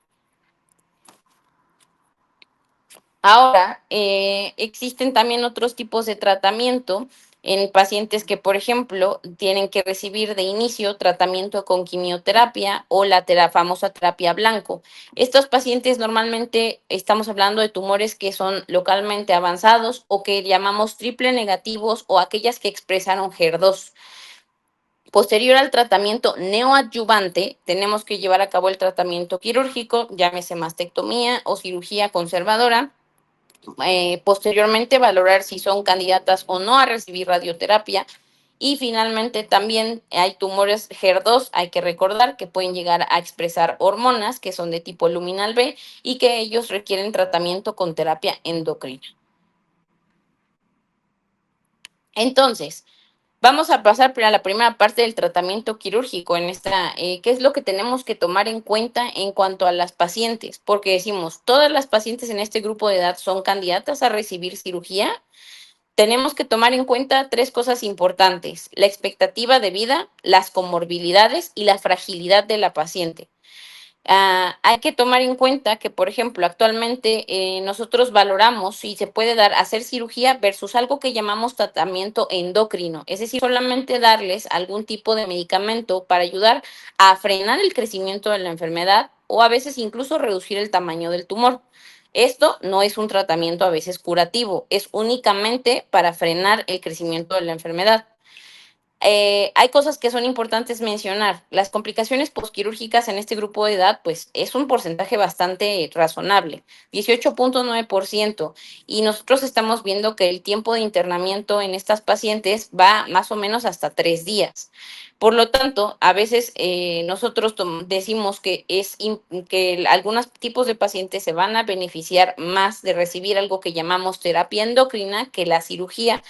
C: Ahora, existen también otros tipos de tratamiento en pacientes que, por ejemplo, tienen que recibir de inicio tratamiento con quimioterapia o la famosa terapia blanco. Estos pacientes normalmente estamos hablando de tumores que son localmente avanzados o que llamamos triple negativos o aquellas que expresaron HER2. Posterior al tratamiento neoadyuvante, tenemos que llevar a cabo el tratamiento quirúrgico, llámese mastectomía o cirugía conservadora. Posteriormente valorar si son candidatas o no a recibir radioterapia. Y finalmente también hay tumores HER2, hay que recordar que pueden llegar a expresar hormonas que son de tipo luminal B y que ellos requieren tratamiento con terapia endocrina. Entonces, vamos a pasar a la primera parte del tratamiento quirúrgico en ¿qué es lo que tenemos que tomar en cuenta en cuanto a las pacientes? Porque decimos, todas las pacientes en este grupo de edad son candidatas a recibir cirugía. Tenemos que tomar en cuenta tres cosas importantes: la expectativa de vida, las comorbilidades y la fragilidad de la paciente. Hay que tomar en cuenta que, por ejemplo, actualmente nosotros valoramos si se puede hacer cirugía versus algo que llamamos tratamiento endocrino, es decir, solamente darles algún tipo de medicamento para ayudar a frenar el crecimiento de la enfermedad o a veces incluso reducir el tamaño del tumor. Esto no es un tratamiento a veces curativo, es únicamente para frenar el crecimiento de la enfermedad. Hay cosas que son importantes mencionar. Las complicaciones posquirúrgicas en este grupo de edad, pues es un porcentaje bastante razonable, 18.9%. Y nosotros estamos viendo que el tiempo de internamiento en estas pacientes va más o menos hasta 3 días. Por lo tanto, a veces nosotros decimos que algunos tipos de pacientes se van a beneficiar más de recibir algo que llamamos terapia endocrina que la cirugía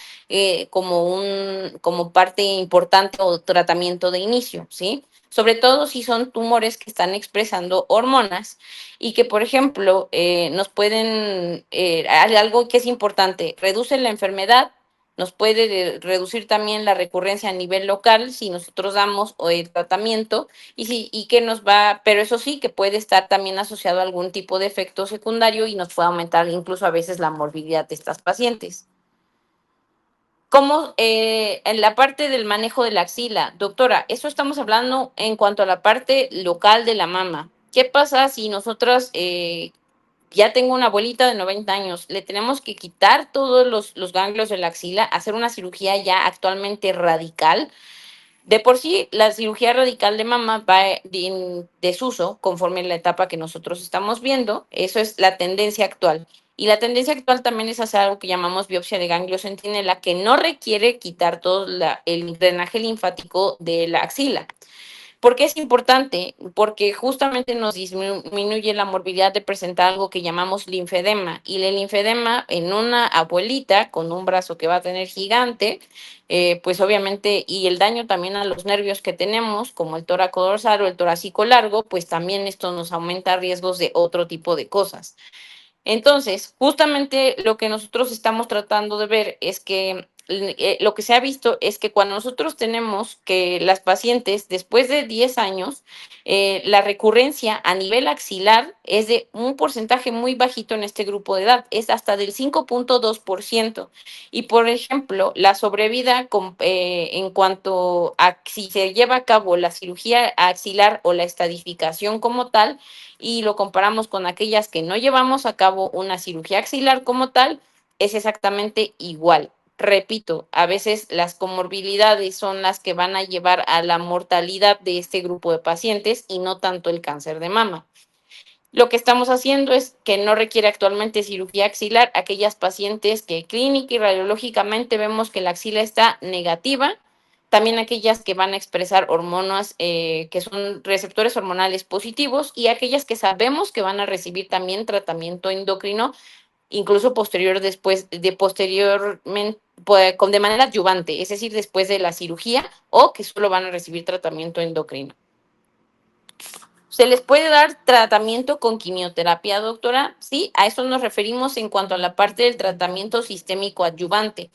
C: como parte importante o tratamiento de inicio, ¿sí? Sobre todo si son tumores que están expresando hormonas y que, por ejemplo, nos pueden, algo que es importante, reduce la enfermedad, nos puede reducir también la recurrencia a nivel local si nosotros damos el tratamiento y que nos va, pero eso sí que puede estar también asociado a algún tipo de efecto secundario y nos puede aumentar incluso a veces la morbilidad de estas pacientes. ¿Cómo en la parte del manejo de la axila? Doctora, eso estamos hablando en cuanto a la parte local de la mama. ¿Qué pasa si nosotras, ya tengo una abuelita de 90 años, le tenemos que quitar todos los ganglios de la axila, hacer una cirugía ya actualmente radical? De por sí, la cirugía radical de mama va en desuso conforme la etapa que nosotros estamos viendo. Eso es la tendencia actual. Y la tendencia actual también es hacer algo que llamamos biopsia de ganglio centinela, que no requiere quitar todo el drenaje linfático de la axila. ¿Por qué es importante? Porque justamente nos disminuye la morbilidad de presentar algo que llamamos linfedema. Y el linfedema en una abuelita con un brazo que va a tener gigante, pues obviamente, y el daño también a los nervios que tenemos, como el tóraco dorsal o el torácico largo, pues también esto nos aumenta riesgos de otro tipo de cosas. Entonces, justamente lo que nosotros estamos tratando de ver es que lo que se ha visto es que cuando nosotros tenemos que las pacientes, después de 10 años, la recurrencia a nivel axilar es de un porcentaje muy bajito en este grupo de edad, es hasta del 5.2%. Y, por ejemplo, la sobrevida en cuanto a si se lleva a cabo la cirugía axilar o la estadificación como tal, y lo comparamos con aquellas que no llevamos a cabo una cirugía axilar como tal, es exactamente igual. Repito, a veces las comorbilidades son las que van a llevar a la mortalidad de este grupo de pacientes y no tanto el cáncer de mama. Lo que estamos haciendo es que no requiere actualmente cirugía axilar aquellas pacientes que clínica y radiológicamente vemos que la axila está negativa, también aquellas que van a expresar hormonas que son receptores hormonales positivos y aquellas que sabemos que van a recibir también tratamiento endocrino, incluso posterior después de posteriormente de manera adyuvante, es decir, después de la cirugía o que solo van a recibir tratamiento endocrino. ¿Se les puede dar tratamiento con quimioterapia, doctora? Sí, a eso nos referimos en cuanto a la parte del tratamiento sistémico adyuvante.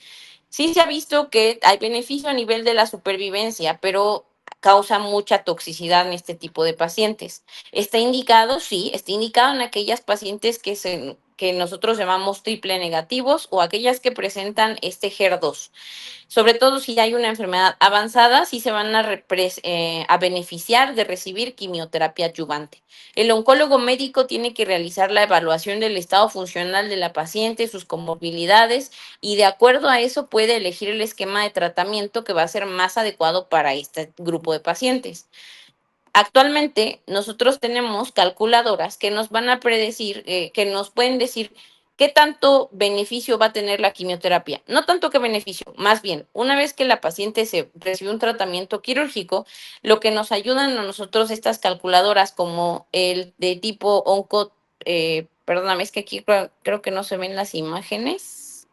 C: Sí se ha visto que hay beneficio a nivel de la supervivencia, pero causa mucha toxicidad en este tipo de pacientes. ¿Está indicado? Sí, está indicado en aquellas pacientes que nosotros llamamos triple negativos o aquellas que presentan este HER2. Sobre todo si hay una enfermedad avanzada, sí se van a beneficiar de recibir quimioterapia adyuvante. El oncólogo médico tiene que realizar la evaluación del estado funcional de la paciente, sus comorbilidades, y de acuerdo a eso puede elegir el esquema de tratamiento que va a ser más adecuado para este grupo de pacientes. Actualmente nosotros tenemos calculadoras que nos van a predecir, que nos pueden decir qué tanto beneficio va a tener la quimioterapia. No tanto qué beneficio, más bien, una vez que la paciente se recibe un tratamiento quirúrgico, lo que nos ayudan a nosotros estas calculadoras como el de tipo onco, perdóname, es que aquí creo que no se ven las imágenes.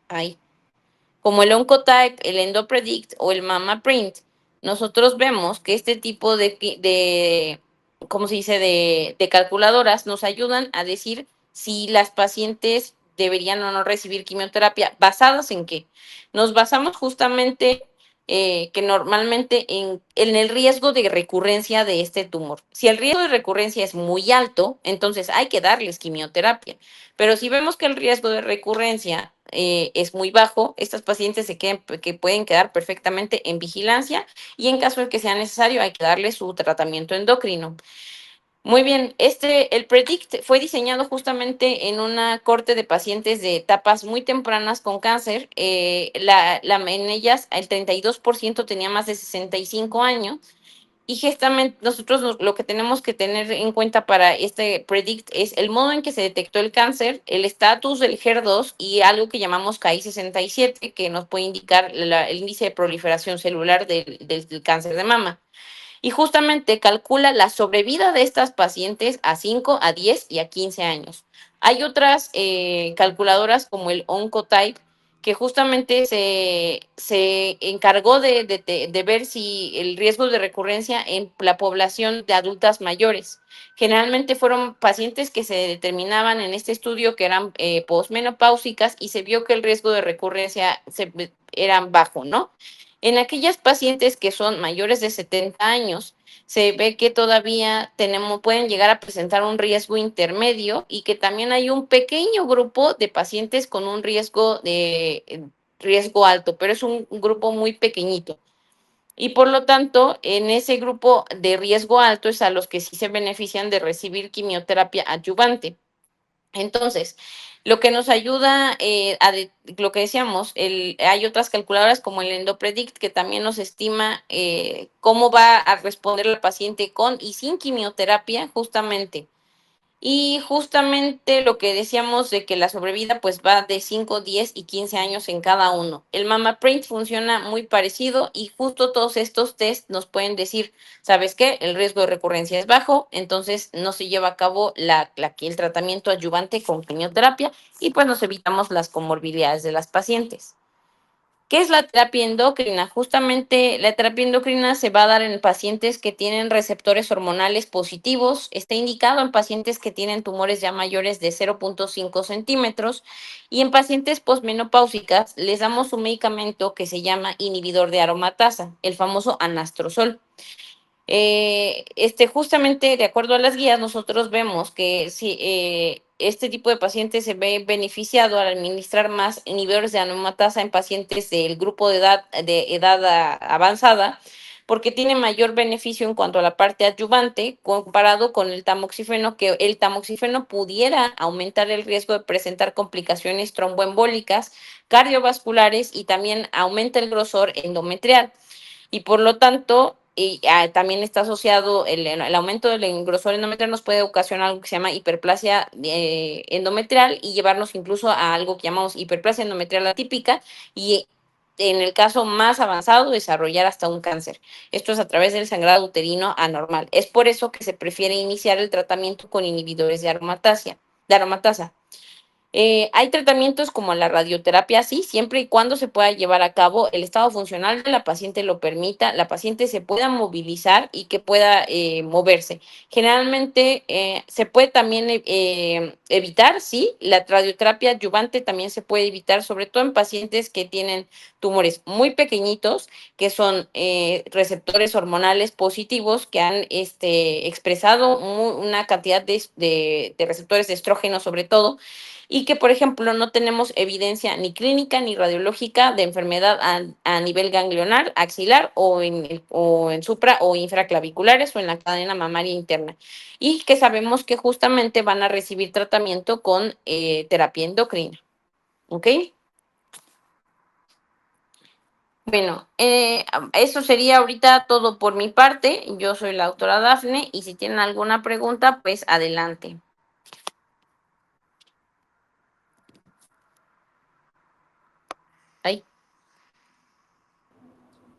C: Ahí como el Oncotype, el EndoPredict o el MammaPrint, nosotros vemos que este tipo ¿cómo se dice?, de calculadoras nos ayudan a decir si las pacientes deberían o no recibir quimioterapia. ¿Basadas en qué? Nos basamos justamente que normalmente en el riesgo de recurrencia de este tumor. Si el riesgo de recurrencia es muy alto, entonces hay que darles quimioterapia. Pero si vemos que el riesgo de recurrencia es muy bajo, estas pacientes que pueden quedar perfectamente en vigilancia y en caso de que sea necesario hay que darle su tratamiento endocrino. Muy bien, el PREDICT fue diseñado justamente en una corte de pacientes de etapas muy tempranas con cáncer. En ellas el 32% tenía más de 65 años. Y justamente nosotros lo que tenemos que tener en cuenta para este PREDICT es el modo en que se detectó el cáncer, el estatus del HER2 y algo que llamamos KI67, que nos puede indicar el índice de proliferación celular del cáncer de mama. Y justamente calcula la sobrevida de estas pacientes a 5, a 10 y a 15 años. Hay otras calculadoras como el Oncotype que justamente se encargó de ver si el riesgo de recurrencia en la población de adultas mayores. Generalmente fueron pacientes que se determinaban en este estudio que eran posmenopáusicas y se vio que el riesgo de recurrencia era bajo, ¿no? En aquellas pacientes que son mayores de 70 años, se ve que todavía pueden llegar a presentar un riesgo intermedio y que también hay un pequeño grupo de pacientes con un riesgo alto, pero es un grupo muy pequeñito. Y por lo tanto, en ese grupo de riesgo alto es a los que sí se benefician de recibir quimioterapia adyuvante. Entonces, lo que nos ayuda lo que decíamos, hay otras calculadoras como el EndoPredict que también nos estima cómo va a responder el paciente con y sin quimioterapia, justamente. Y justamente lo que decíamos de que la sobrevida pues va de 5, 10 y 15 años en cada uno. El MammaPrint funciona muy parecido y justo todos estos test nos pueden decir, ¿sabes qué? El riesgo de recurrencia es bajo, entonces no se lleva a cabo el tratamiento adyuvante con quimioterapia y pues nos evitamos las comorbilidades de las pacientes. ¿Qué es la terapia endocrina? Justamente la terapia endocrina se va a dar en pacientes que tienen receptores hormonales positivos. Está indicado en pacientes que tienen tumores ya mayores de 0.5 centímetros y en pacientes posmenopáusicas les damos un medicamento que se llama inhibidor de aromatasa, el famoso anastrozol. Justamente de acuerdo a las guías, nosotros vemos que si este tipo de pacientes se ve beneficiado al administrar más inhibidores de aromatasa en pacientes del grupo de edad avanzada, porque tiene mayor beneficio en cuanto a la parte adyuvante comparado con el tamoxifeno, que el tamoxifeno pudiera aumentar el riesgo de presentar complicaciones tromboembólicas, cardiovasculares y también aumenta el grosor endometrial y por lo tanto también está asociado el aumento del grosor endometrial nos puede ocasionar algo que se llama hiperplasia endometrial y llevarnos incluso a algo que llamamos hiperplasia endometrial atípica y en el caso más avanzado desarrollar hasta un cáncer. Esto es a través del sangrado uterino anormal. Es por eso que se prefiere iniciar el tratamiento con inhibidores de aromatasa. Hay tratamientos como la radioterapia, sí, siempre y cuando se pueda llevar a cabo, el estado funcional de la paciente lo permita, la paciente se pueda movilizar y que pueda moverse. Generalmente se puede también evitar, sí, la radioterapia adyuvante también se puede evitar, sobre todo en pacientes que tienen tumores muy pequeñitos, que son receptores hormonales positivos que han expresado una cantidad de receptores de estrógeno sobre todo y que, por ejemplo, no tenemos evidencia ni clínica ni radiológica de enfermedad a nivel ganglionar, axilar o en supra o infraclaviculares o en la cadena mamaria interna. Y que sabemos que justamente van a recibir tratamiento con terapia endocrina. ¿Ok? Bueno, eso sería ahorita todo por mi parte. Yo soy la doctora Dafne y si tienen alguna pregunta, pues adelante. Ay.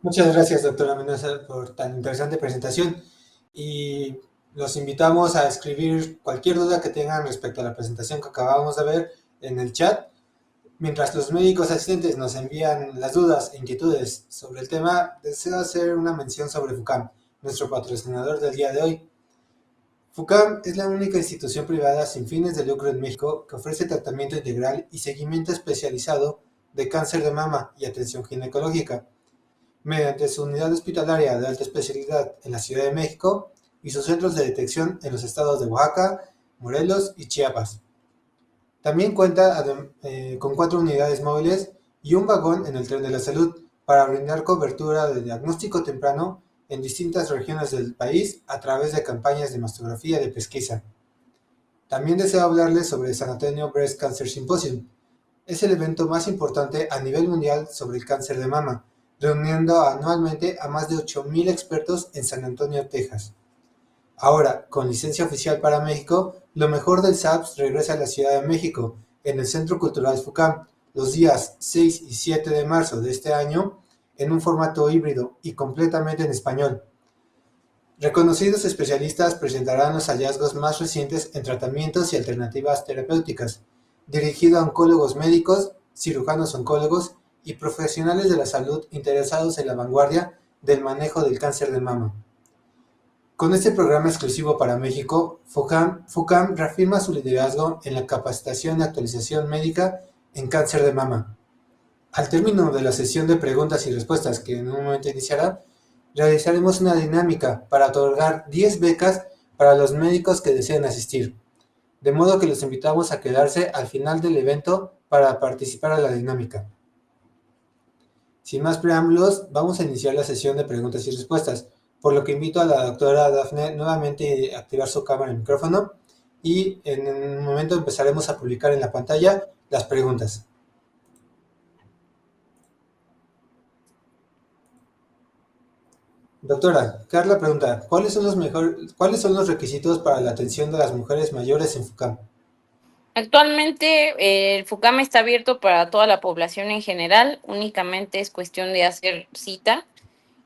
B: Muchas gracias, doctora Mendoza, por tan interesante presentación y los invitamos a escribir cualquier duda que tengan respecto a la presentación que acabamos de ver en el chat. Mientras los médicos asistentes nos envían las dudas e inquietudes sobre el tema, deseo hacer una mención sobre FUCAM, nuestro patrocinador del día de hoy. FUCAM es la única institución privada sin fines de lucro en México que ofrece tratamiento integral y seguimiento especializado de cáncer de mama y atención ginecológica, mediante su unidad hospitalaria de alta especialidad en la Ciudad de México y sus centros de detección en los estados de Oaxaca, Morelos y Chiapas. También cuenta con 4 unidades móviles y un vagón en el Tren de la Salud para brindar cobertura de diagnóstico temprano en distintas regiones del país a través de campañas de mastografía de pesquisa. También deseo hablarles sobre San Antonio Breast Cancer Symposium. Es el evento más importante a nivel mundial sobre el cáncer de mama, reuniendo anualmente a más de 8,000 expertos en San Antonio, Texas. Ahora, con licencia oficial para México, lo mejor del SAPS regresa a la Ciudad de México, en el Centro Cultural FUCAM, los días 6 y 7 de marzo de este año, en un formato híbrido y completamente en español. Reconocidos especialistas presentarán los hallazgos más recientes en tratamientos y alternativas terapéuticas, dirigido a oncólogos médicos, cirujanos oncólogos y profesionales de la salud interesados en la vanguardia del manejo del cáncer de mama. Con este programa exclusivo para México, FUCAM reafirma su liderazgo en la capacitación y actualización médica en cáncer de mama. Al término de la sesión de preguntas y respuestas que en un momento iniciará, realizaremos una dinámica para otorgar 10 becas para los médicos que deseen asistir, de modo que los invitamos a quedarse al final del evento para participar a la dinámica. Sin más preámbulos, vamos a iniciar la sesión de preguntas y respuestas, por lo que invito a la doctora Dafne nuevamente a activar su cámara y micrófono y en un momento empezaremos a publicar en la pantalla las preguntas. Doctora, Carla pregunta, ¿cuáles son los requisitos para la atención de las mujeres mayores en FUCAM?
C: Actualmente el FUCAM está abierto para toda la población en general, únicamente es cuestión de hacer cita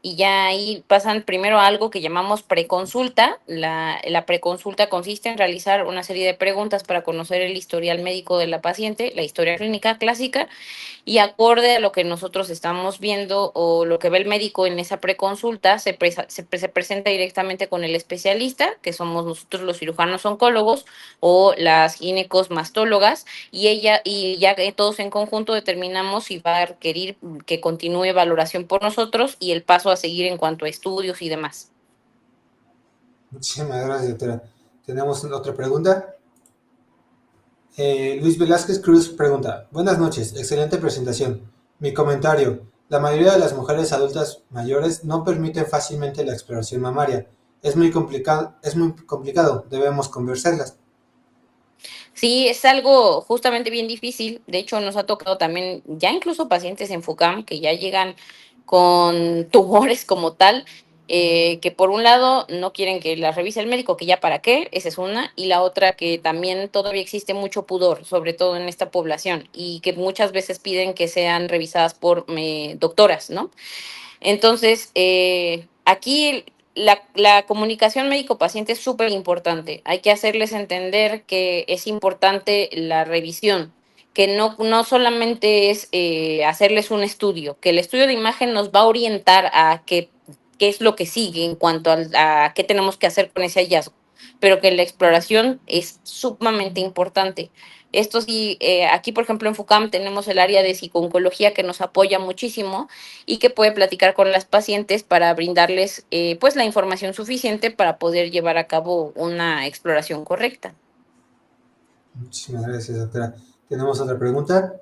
C: y ya ahí pasan primero a algo que llamamos preconsulta. La preconsulta consiste en realizar una serie de preguntas para conocer el historial médico de la paciente, la historia clínica clásica, y acorde a lo que nosotros estamos viendo o lo que ve el médico en esa preconsulta, se presenta directamente con el especialista, que somos nosotros los cirujanos oncólogos o las ginecosmastólogas, y ya que todos en conjunto determinamos si va a requerir que continúe valoración por nosotros y el paso a seguir en cuanto a estudios y demás.
B: Muchísimas gracias, doctora. Tenemos otra pregunta. Luis Velázquez Cruz pregunta, buenas noches, excelente presentación. Mi comentario, la mayoría de las mujeres adultas mayores no permiten fácilmente la exploración mamaria. Es muy complicado, debemos conversarlas.
C: Sí, es algo justamente bien difícil. De hecho, nos ha tocado también ya incluso pacientes en FUCAM que ya llegan con tumores como tal que por un lado no quieren que las revise el médico, que ya para qué, esa es una, y la otra que también todavía existe mucho pudor, sobre todo en esta población, y que muchas veces piden que sean revisadas por doctoras, ¿no? Entonces, aquí la comunicación médico-paciente es súper importante. Hay que hacerles entender que es importante la revisión, que no solamente es hacerles un estudio, que el estudio de imagen nos va a orientar a qué es lo que sigue en cuanto a qué tenemos que hacer con ese hallazgo, pero que la exploración es sumamente importante. Esto sí, aquí por ejemplo en FUCAM tenemos el área de psicooncología que nos apoya muchísimo y que puede platicar con las pacientes para brindarles pues la información suficiente para poder llevar a cabo una exploración correcta.
B: Muchísimas gracias, doctora. Tenemos otra pregunta.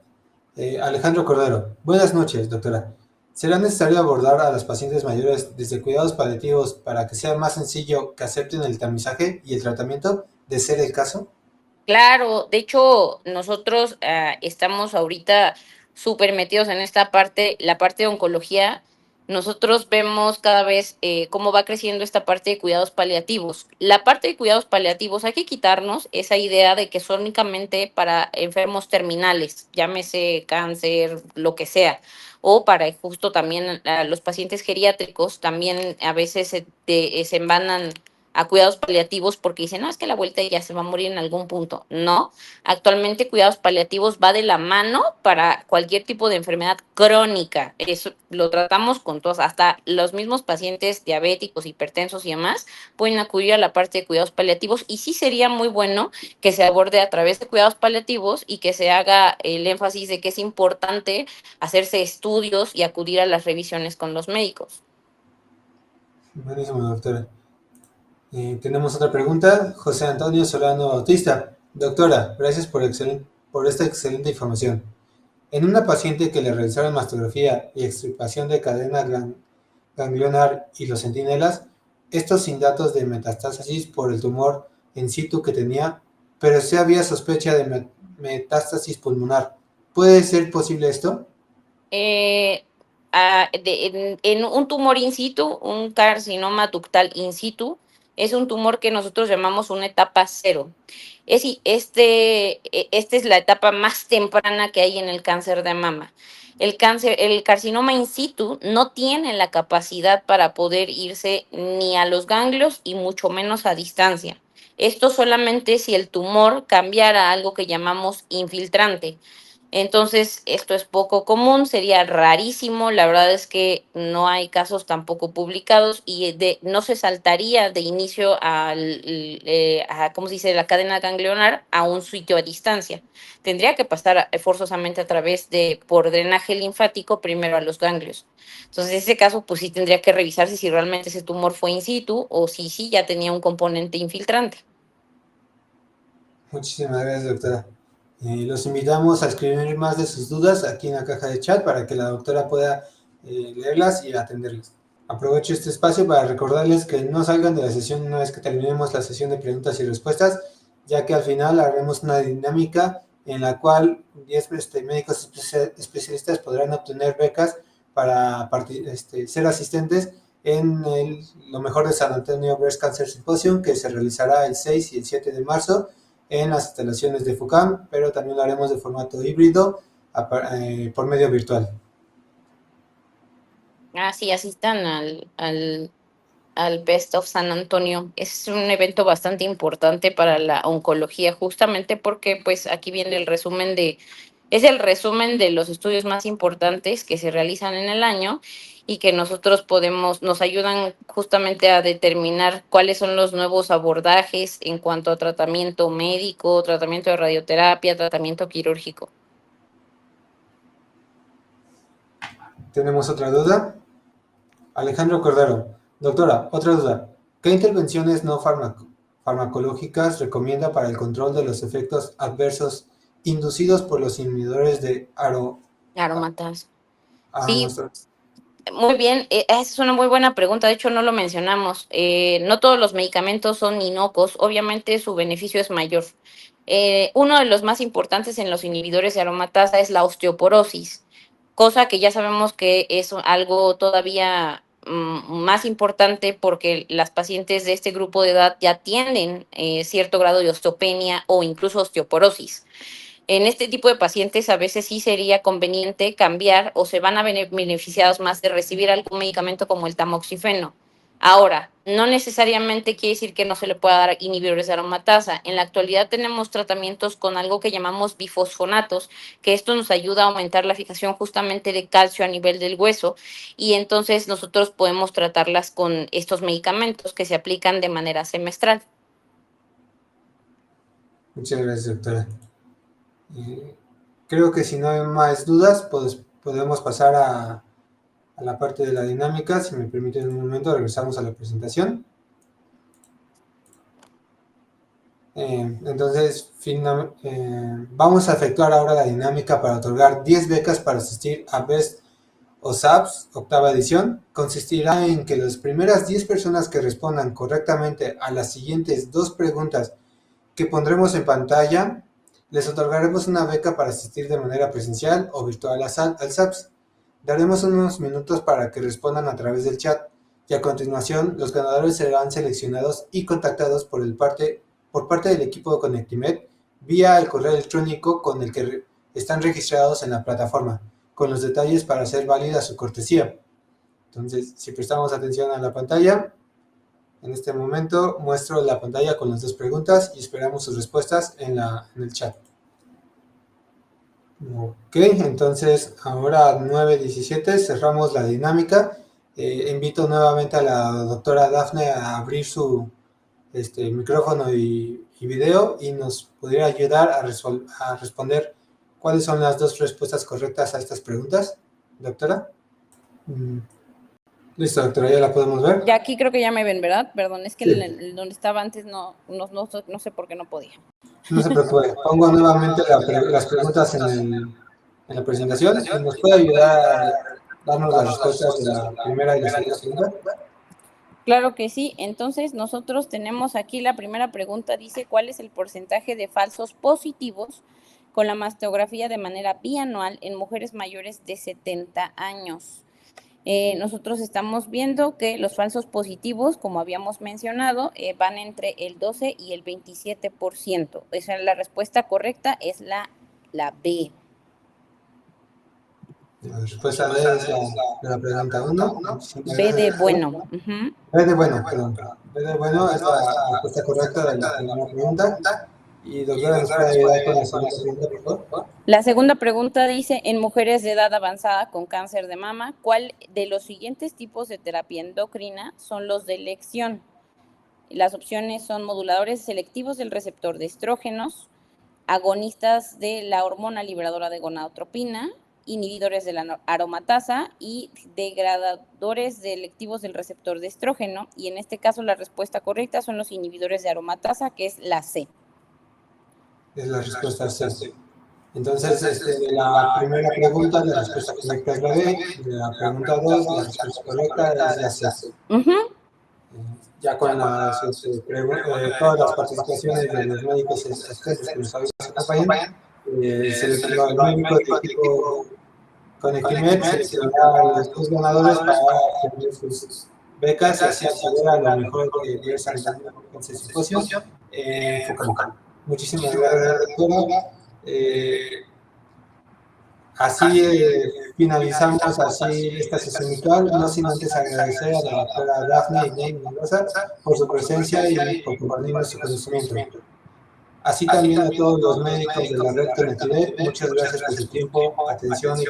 B: Alejandro Cordero. Buenas noches, doctora. ¿Será necesario abordar a las pacientes mayores desde cuidados paliativos para que sea más sencillo que acepten el tamizaje y el tratamiento, de ser el caso?
C: Claro, de hecho, nosotros estamos ahorita súper metidos en esta parte, la parte de oncología. Nosotros vemos cada vez cómo va creciendo esta parte de cuidados paliativos. La parte de cuidados paliativos hay que quitarnos esa idea de que son únicamente para enfermos terminales, llámese cáncer, lo que sea, o para justo también los pacientes geriátricos también a veces se envanan a cuidados paliativos porque dicen, no, es que la vuelta ya se va a morir en algún punto. No, actualmente cuidados paliativos va de la mano para cualquier tipo de enfermedad crónica. Eso lo tratamos con todos, hasta los mismos pacientes diabéticos, hipertensos y demás pueden acudir a la parte de cuidados paliativos y sí sería muy bueno que se aborde a través de cuidados paliativos y que se haga el énfasis de que es importante hacerse estudios y acudir a las revisiones con los médicos.
B: Buenísimo, doctora. Tenemos otra pregunta. José Antonio Solano Bautista. Doctora, gracias por esta excelente información. En una paciente que le realizaron mastografía y extirpación de cadena ganglionar y los centinelas, estos sin datos de metástasis por el tumor in situ que tenía, pero sí había sospecha de metástasis pulmonar. ¿Puede ser posible esto?
C: eh, en un tumor in situ, un carcinoma ductal in situ, es un tumor que nosotros llamamos una etapa cero. Esta es la etapa más temprana que hay en el cáncer de mama. El carcinoma in situ no tiene la capacidad para poder irse ni a los ganglios y mucho menos a distancia. Esto solamente si el tumor cambiara a algo que llamamos infiltrante. Entonces, esto es poco común, sería rarísimo. La verdad es que no hay casos tampoco publicados y no se saltaría de inicio ¿cómo se dice?, la cadena ganglionar a un sitio a distancia. Tendría que pasar forzosamente a través por drenaje linfático, primero a los ganglios. Entonces, en ese caso, pues sí tendría que revisarse si realmente ese tumor fue in situ o si sí ya tenía un componente infiltrante.
B: Muchísimas gracias, doctora. Los invitamos a escribir más de sus dudas aquí en la caja de chat para que la doctora pueda leerlas y atenderlas. Aprovecho este espacio para recordarles que no salgan de la sesión una vez que terminemos la sesión de preguntas y respuestas, ya que al final haremos una dinámica en la cual 10 médicos especialistas podrán obtener becas para ser asistentes en lo mejor de San Antonio Breast Cancer Symposium, que se realizará el 6 y el 7 de marzo en las instalaciones de FUCAM, pero también lo haremos de formato híbrido por medio virtual.
C: Ah, sí, asistan al Best of San Antonio. Es un evento bastante importante para la oncología, justamente porque pues aquí viene es el resumen de los estudios más importantes que se realizan en el año y que nos ayudan justamente a determinar cuáles son los nuevos abordajes en cuanto a tratamiento médico, tratamiento de radioterapia, tratamiento quirúrgico.
B: ¿Tenemos otra duda? Alejandro Cordero. Doctora, otra duda. ¿Qué intervenciones no farmacológicas recomienda para el control de los efectos adversos inducidos por los inhibidores de
C: Aromatas. Sí,
B: nuestros?
C: muy bien, esa es una muy buena pregunta, de hecho no lo mencionamos. No todos los medicamentos son inocuos, obviamente su beneficio es mayor. Uno de los más importantes en los inhibidores de aromatasa es la osteoporosis, cosa que ya sabemos que es algo todavía más importante porque las pacientes de este grupo de edad ya tienen cierto grado de osteopenia o incluso osteoporosis. En este tipo de pacientes a veces sí sería conveniente cambiar o se van a beneficiados más de recibir algún medicamento como el tamoxifeno. Ahora, no necesariamente quiere decir que no se le pueda dar inhibidores de aromatasa. En la actualidad tenemos tratamientos con algo que llamamos bifosfonatos, que esto nos ayuda a aumentar la fijación justamente de calcio a nivel del hueso y entonces nosotros podemos tratarlas con estos medicamentos que se aplican de manera semestral.
B: Muchas gracias, doctora. Creo que si no hay más dudas, pues podemos pasar a la parte de la dinámica. Si me permiten un momento, regresamos a la presentación. Entonces, vamos a efectuar ahora la dinámica para otorgar 10 becas para asistir a Best of SAPS, octava edición. Consistirá en que las primeras 10 personas que respondan correctamente a las siguientes 2 preguntas que pondremos en pantalla, les otorgaremos una beca para asistir de manera presencial o virtual al SAPS. Daremos unos minutos para que respondan a través del chat y a continuación los ganadores serán seleccionados y contactados por parte del equipo de Conectimed vía el correo electrónico con el que están registrados en la plataforma, con los detalles para hacer válida su cortesía. Entonces, si prestamos atención a la pantalla, en este momento muestro la pantalla con las 2 preguntas y esperamos sus respuestas en el chat. Ok, entonces ahora 9:17 cerramos la dinámica. Invito nuevamente a la doctora Dafne a abrir su micrófono y video y nos pudiera ayudar a responder cuáles son las 2 respuestas correctas a estas preguntas. Doctora. Listo, doctora, ya la podemos ver.
C: Ya aquí creo que ya me ven, ¿verdad? Perdón, es que sí. Donde estaba antes no sé por qué no podía.
B: No se preocupe, pongo nuevamente las preguntas en la presentación y nos puede ayudar a darnos las respuestas de la primera y la segunda pregunta.
C: Claro que sí. Entonces, nosotros tenemos aquí la primera pregunta, dice, ¿cuál es el porcentaje de falsos positivos con la mastografía de manera bianual en mujeres mayores de 70 años? Nosotros estamos viendo que los falsos positivos, como habíamos mencionado, van entre el 12 y el 27%. Esa es la respuesta correcta, es la B.
B: La respuesta B es la pregunta 1.
C: B de bueno.
B: B de bueno, perdón. B de bueno es la respuesta correcta de la primera pregunta. Y doctora, ¿nos puede ayudar con la segunda pregunta, por favor?
C: La segunda pregunta dice, en mujeres de edad avanzada con cáncer de mama, ¿cuál de los siguientes tipos de terapia endocrina son los de elección? Las opciones son moduladores selectivos del receptor de estrógenos, agonistas de la hormona liberadora de gonadotropina, inhibidores de la aromatasa y degradadores selectivos del receptor de estrógeno. Y en este caso la respuesta correcta son los inhibidores de aromatasa, que es la C.
B: Es la respuesta C. Entonces, la primera pregunta, la respuesta correcta es la B. De la pregunta 2, la respuesta correcta es la C. Ya con todas las participaciones de los médicos asistentes que nos acompañan, seleccionó el médico del equipo Conectimed, seleccionará a los 2 ganadores para obtener sus becas y así acceder a lo mejor de diversas simposios en FUCAM. Muchísimas gracias, doctora. Así finalizamos esta sesión virtual, no sin antes agradecer a la doctora Dafne y Mendoza por su presencia y por compartirnos su conocimiento. Así también a todos los médicos de la red Conectimed, muchas gracias por su tiempo, atención y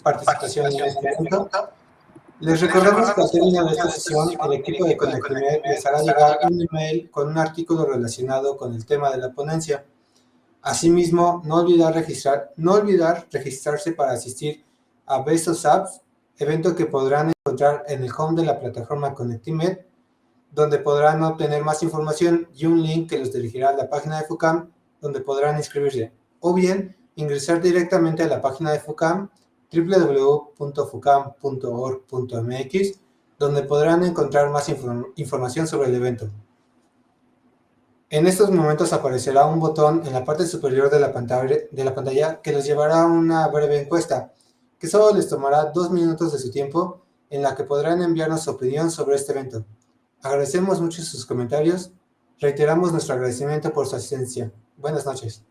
B: participación en este evento. Les recordamos que al término de esta sesión, el equipo de Conectimed les hará llegar un email con un artículo relacionado con el tema de la ponencia. Asimismo, no olvidar registrarse para asistir a Best of SAPS, evento que podrán encontrar en el home de la plataforma Conectimed, donde podrán obtener más información y un link que los dirigirá a la página de FUCAM, donde podrán inscribirse, o bien ingresar directamente a la página de FUCAM, www.fucam.org.mx, donde podrán encontrar más información sobre el evento. En estos momentos aparecerá un botón en la parte superior de la pantalla que los llevará a una breve encuesta, que solo les tomará 2 minutos de su tiempo en la que podrán enviarnos su opinión sobre este evento. Agradecemos mucho sus comentarios. Reiteramos nuestro agradecimiento por su asistencia. Buenas noches.